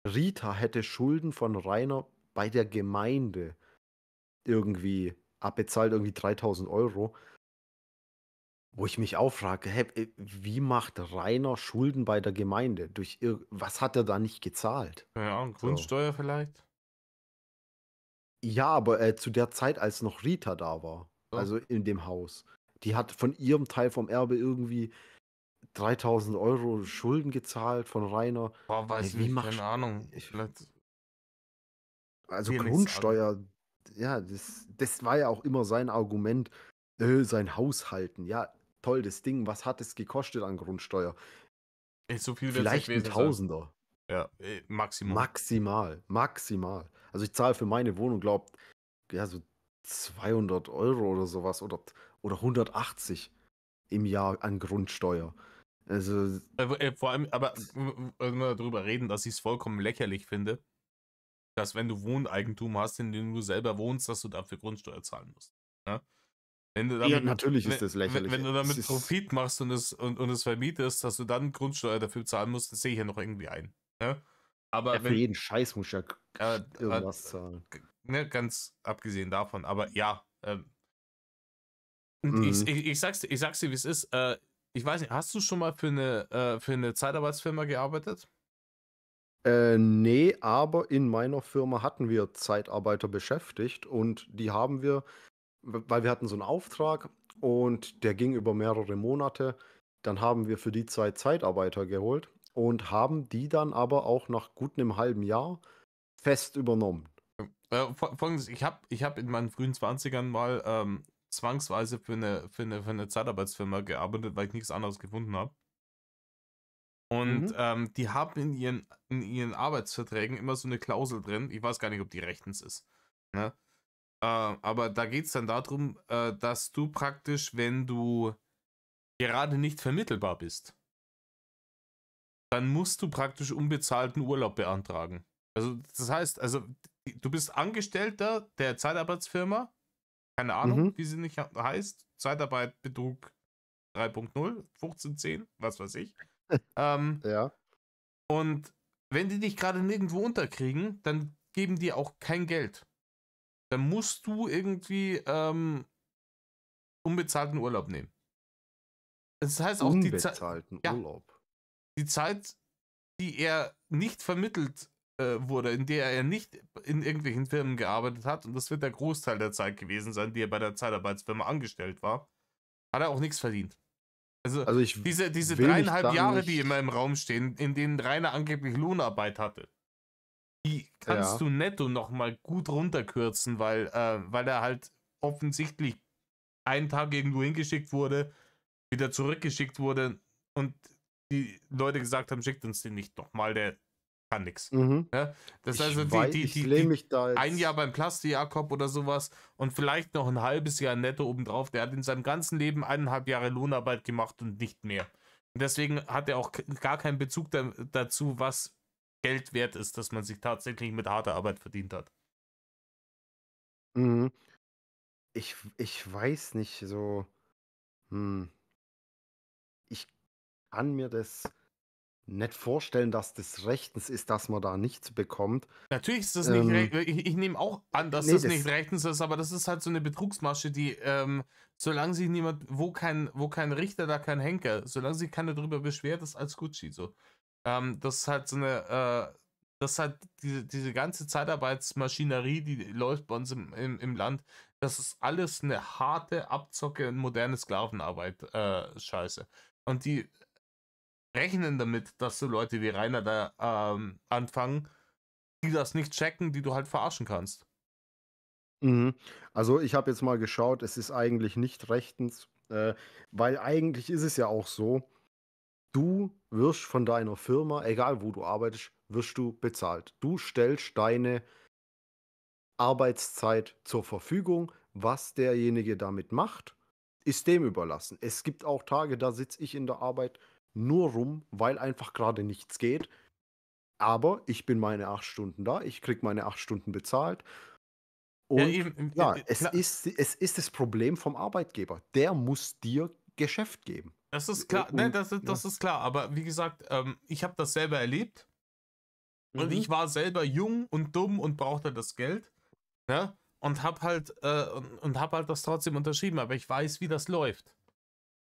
Rita hätte Schulden von Rainer bei der Gemeinde irgendwie abbezahlt, irgendwie 3000 €. Wo ich mich auch frage, wie macht Rainer Schulden bei der Gemeinde? Was hat er da nicht gezahlt? Ja, So. Grundsteuer vielleicht. Ja, aber zu der Zeit, als noch Rita da war, So. also in dem Haus, die hat von ihrem Teil vom Erbe irgendwie 3000 € Schulden gezahlt von Rainer. Boah, weiß Wie nicht, machst keine Ahnung. Vielleicht Also dir nichts sagen. Grundsteuer, ja, das war ja auch immer sein Argument, sein Haus halten. Ja, toll, das Ding, was hat es gekostet an Grundsteuer? Nicht so viel wird es nicht Vielleicht ein gewesen sein. Tausender. Ja, Maximum. Maximal. Also ich zahle für meine Wohnung, glaubt, ja, so 200 € oder sowas oder 180 im Jahr an Grundsteuer. Also, Vor allem, aber wenn wir darüber reden, dass ich es vollkommen lächerlich finde, dass wenn du Wohneigentum hast, in dem du selber wohnst, dass du dafür Grundsteuer zahlen musst. Ja? Wenn du ja, damit, natürlich ist das lächerlich. wenn du Es damit ist, Profit machst und es vermietest, dass du dann Grundsteuer dafür zahlen musst, das sehe ich ja noch irgendwie ein. Ja? Aber ja, für jeden Scheiß muss ja irgendwas zahlen. Ne, ganz abgesehen davon, aber ja, und Mhm. ich sag's dir, wie es ist. Ich weiß nicht, hast du schon mal für eine Zeitarbeitsfirma gearbeitet? Nee, aber in meiner Firma hatten wir Zeitarbeiter beschäftigt und die haben wir, weil wir hatten so einen Auftrag und der ging über mehrere Monate. Dann haben wir für die Zeit Zeitarbeiter geholt und haben die dann aber auch nach gut einem halben Jahr fest übernommen. Folgendes, ich hab in meinen frühen 20ern mal zwangsweise für eine Zeitarbeitsfirma gearbeitet, weil ich nichts anderes gefunden habe. Und die haben in ihren Arbeitsverträgen immer so eine Klausel drin, ich weiß gar nicht, ob die rechtens ist. Ne? Aber da geht es dann darum, dass du praktisch, wenn du gerade nicht vermittelbar bist, dann musst du praktisch unbezahlten Urlaub beantragen. Also das heißt, also du bist Angestellter der Zeitarbeitsfirma, keine Ahnung, wie sie nicht heißt, Zeitarbeit Betrug 3.0, 1510, was weiß ich. Ja. Und wenn die dich gerade nirgendwo unterkriegen, dann geben die auch kein Geld. Dann musst du irgendwie unbezahlten Urlaub nehmen. Das heißt auch Unbezahlten Urlaub. Die Zeit, die er nicht vermittelt wurde, in der er nicht in irgendwelchen Firmen gearbeitet hat, und das wird der Großteil der Zeit gewesen sein, die er bei der Zeitarbeitsfirma angestellt war, hat er auch nichts verdient. Also diese will mich 3,5 da Jahre, nicht- die immer im Raum stehen, in denen Rainer angeblich Lohnarbeit hatte, die kannst Ja. du netto nochmal gut runterkürzen, weil er halt offensichtlich einen Tag irgendwo hingeschickt wurde, wieder zurückgeschickt wurde und die Leute gesagt haben, schickt uns den nicht nochmal, der kann nix. Mhm. Ja? Das ist also Ich weiß, ich lehne mich da ein Jahr jetzt. beim Plasti-Jakob oder sowas und vielleicht noch ein halbes Jahr netto obendrauf. Der hat in seinem ganzen Leben 1,5 Jahre Lohnarbeit gemacht und nicht mehr. Und deswegen hat er auch gar keinen Bezug dazu, was Geld wert ist, dass man sich tatsächlich mit harter Arbeit verdient hat. Mhm. Ich weiß nicht so. Hm. Ich kann mir das nicht vorstellen, dass das rechtens ist, dass man da nichts bekommt. Natürlich ist das nicht Ähm, ich nehme auch an, dass nee, das nicht das. rechtens ist, aber das ist halt so eine Betrugsmasche, die, solange sich niemand, wo kein Richter, da kein Henker, solange sich keiner drüber beschwert, ist alles Gucci so. Das ist halt so eine, das ist halt diese ganze Zeitarbeitsmaschinerie, die läuft bei uns im Land, das ist alles eine harte Abzocke und moderne Sklavenarbeit, Scheiße. Und die rechnen damit, dass so Leute wie Rainer da anfangen, die das nicht checken, die du halt verarschen kannst. Mhm. Also ich habe jetzt mal geschaut, es ist eigentlich nicht rechtens, weil eigentlich ist es ja auch so, du wirst von deiner Firma, egal wo du arbeitest, wirst du bezahlt. Du stellst deine Arbeitszeit zur Verfügung. Was derjenige damit macht, ist dem überlassen. Es gibt auch Tage, da sitze ich in der Arbeit nur rum, weil einfach gerade nichts geht. Aber ich bin meine 8 Stunden da, ich kriege meine 8 Stunden bezahlt. Ja, Und eben, ja, klar, es ist das Problem vom Arbeitgeber. Der muss dir Geschäft geben. das ist klar, ne, Und ja. das ist klar, aber wie gesagt, ich habe das selber erlebt und Mhm. ich war selber jung und dumm und brauchte das Geld, ne, und hab halt das trotzdem unterschrieben, aber ich weiß, wie das läuft.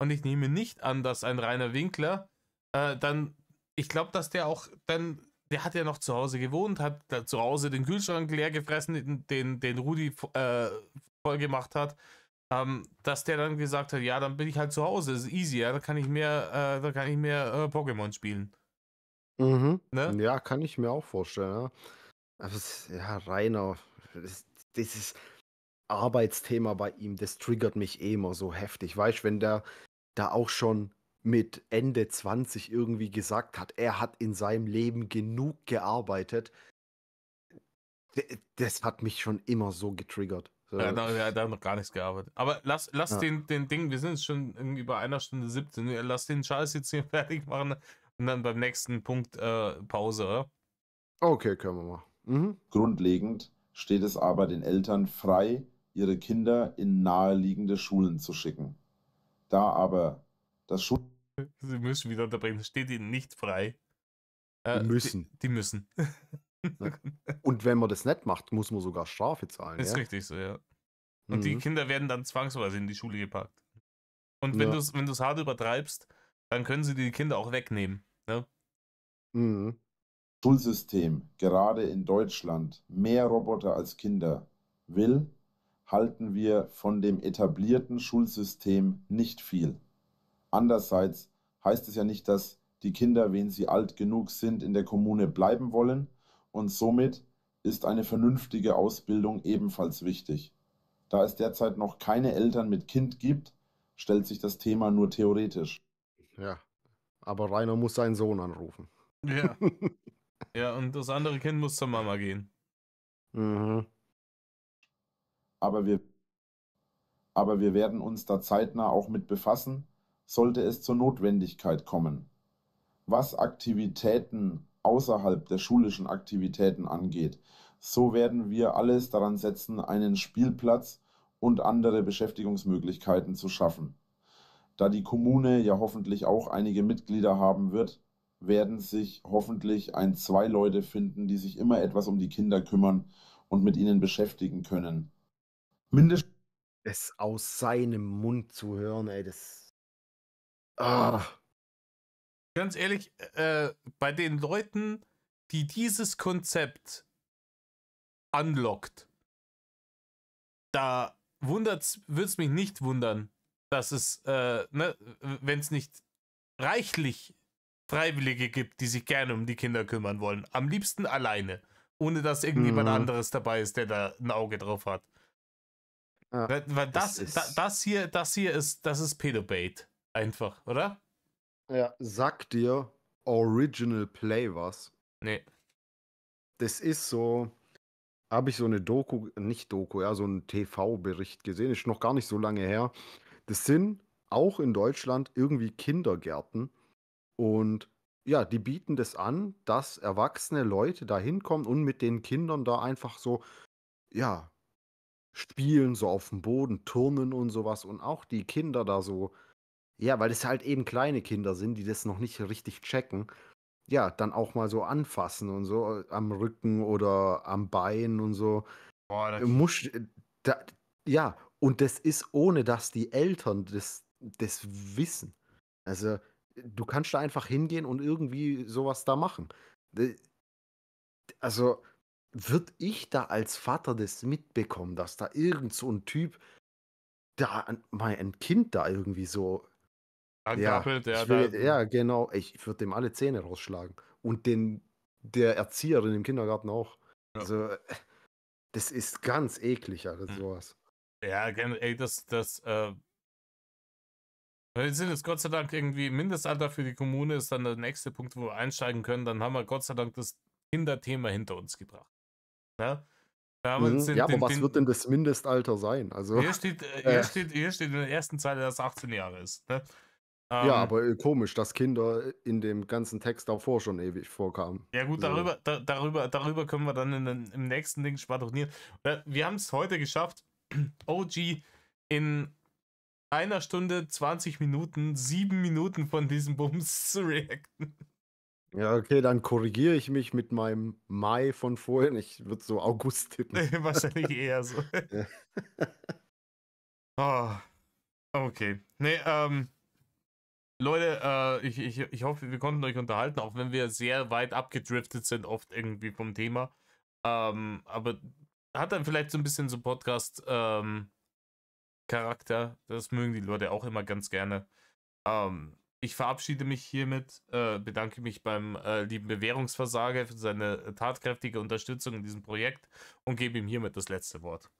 Und ich nehme nicht an, dass ein reiner Winkler dann, ich glaube, dass der auch dann, der hat ja noch zu Hause gewohnt, hat da zu Hause den Kühlschrank leer gefressen, den Rudi voll gemacht hat, dass der dann gesagt hat, ja, dann bin ich halt zu Hause, ist easy, ja, da kann ich mehr Pokémon spielen, Mhm. ne? Ja, kann ich mir auch vorstellen, ja. Aber ja, Rainer, dieses Arbeitsthema bei ihm, das triggert mich eh immer so heftig. Weißt du, wenn der da auch schon mit Ende 20 irgendwie gesagt hat, er hat in seinem Leben genug gearbeitet, das hat mich schon immer so getriggert. Ja, So, da hat noch gar nichts gearbeitet. Aber lass ja. den Ding, wir sind jetzt schon irgendwie bei 1 Stunde 17, lass den Scheiß jetzt hier fertig machen und dann beim nächsten Punkt Pause, oder? Okay, können wir mal. Mhm. Grundlegend steht es aber den Eltern frei, ihre Kinder in naheliegende Schulen zu schicken. Da aber das Sie müssen wieder unterbrechen, steht ihnen nicht frei. Die müssen. Die müssen. Ne? Und wenn man das nicht macht, muss man sogar Strafe zahlen, Ist ja? richtig so, ja. Und die Mhm. Kinder werden dann zwangsweise in die Schule gepackt. Und Ja. wenn du es hart übertreibst, dann können sie die Kinder auch wegnehmen. Ne? Mhm. Schulsystem gerade in Deutschland mehr Roboter als Kinder will, halten wir von dem etablierten Schulsystem nicht viel. Andererseits heißt es ja nicht, dass die Kinder, wenn sie alt genug sind, in der Kommune bleiben wollen, und somit ist eine vernünftige Ausbildung ebenfalls wichtig. Da es derzeit noch keine Eltern mit Kind gibt, stellt sich das Thema nur theoretisch. Ja. Aber Rainer muss seinen Sohn anrufen. Ja. Ja, und das andere Kind muss zur Mama gehen. Mhm. Aber wir, aber wir werden uns da zeitnah auch mit befassen, sollte es zur Notwendigkeit kommen. Was Aktivitäten außerhalb der schulischen Aktivitäten angeht, so werden wir alles daran setzen, einen Spielplatz und andere Beschäftigungsmöglichkeiten zu schaffen. Da die Kommune ja hoffentlich auch einige Mitglieder haben wird, werden sich hoffentlich zwei Leute finden, die sich immer etwas um die Kinder kümmern und mit ihnen beschäftigen können. Mindestens Es aus seinem Mund zu hören, ey, das. Ah. Ganz ehrlich, bei den Leuten, die dieses Konzept anlockt, da würde es mich nicht wundern, dass es, ne, wenn es nicht reichlich Freiwillige gibt, die sich gerne um die Kinder kümmern wollen. Am liebsten alleine. ohne dass irgendjemand Mhm. anderes dabei ist, der da ein Auge drauf hat. Ja, Weil das das ist. das ist Pedobait. Einfach, oder? Ja, sagt dir Original Play was? Nee. Das ist so, habe ich so eine Doku, nicht Doku, ja, so einen TV-Bericht gesehen, ist noch gar nicht so lange her. Das sind auch in Deutschland irgendwie Kindergärten und ja, die bieten das an, dass erwachsene Leute da hinkommen und mit den Kindern da einfach so, ja, spielen, so auf dem Boden, turnen und sowas und auch die Kinder da so, ja, weil es halt eben kleine Kinder sind, die das noch nicht richtig checken. Ja, dann auch mal so anfassen und so, am Rücken oder am Bein und so. Boah, Muss da ja, und das ist ohne, dass die Eltern das wissen. Also, du kannst da einfach hingehen und irgendwie sowas da machen. D Also, würde ich da als Vater das mitbekommen, dass da irgend so 'n Typ da mal ein Kind da irgendwie so, ja, angrabbelt, ja, ich da. will ja, genau, ich würde dem alle Zähne rausschlagen und der Erzieherin im Kindergarten auch. Ja. Also, das ist ganz eklig, Alter, Hm. so was. Ja, ey, wir sind jetzt Gott sei Dank irgendwie Mindestalter für die Kommune ist dann der nächste Punkt, wo wir einsteigen können. Dann haben wir Gott sei Dank das Kinderthema hinter uns gebracht. Ne? Da haben wir jetzt Mhm. Ja, aber was wird denn den das Mindestalter sein? Also, äh, hier steht in der ersten Zeile, dass 18 Jahre ist. Ne? ja, Ähm, aber, komisch, dass Kinder in dem ganzen Text davor schon ewig vorkamen. ja gut, Also, darüber können wir dann im nächsten Ding schwadronieren. Wir haben es heute geschafft, OG in 1 Stunde 20 Minuten, 7 Minuten von diesem Bums zu reacten. ja, okay, dann korrigiere ich mich mit meinem Mai von vorhin. Ich würde so August tippen. Wahrscheinlich eher so. Ja. Oh, okay. Nee, Leute, ich hoffe, wir konnten euch unterhalten, auch wenn wir sehr weit abgedriftet sind, oft irgendwie vom Thema. Aber hat dann vielleicht so ein bisschen so Podcast-Charakter. Das mögen die Leute auch immer ganz gerne. Ich verabschiede mich hiermit, bedanke mich beim lieben Bewährungsversager für seine tatkräftige Unterstützung in diesem Projekt und gebe ihm hiermit das letzte Wort.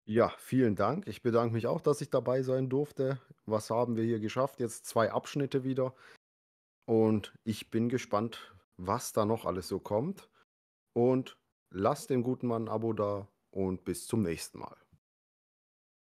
Ja, vielen Dank. Ich bedanke mich auch, dass ich dabei sein durfte. Was haben wir hier geschafft? Jetzt 2 Abschnitte wieder und ich bin gespannt, was da noch alles so kommt und lasst dem guten Mann 'n Abo da und bis zum nächsten Mal.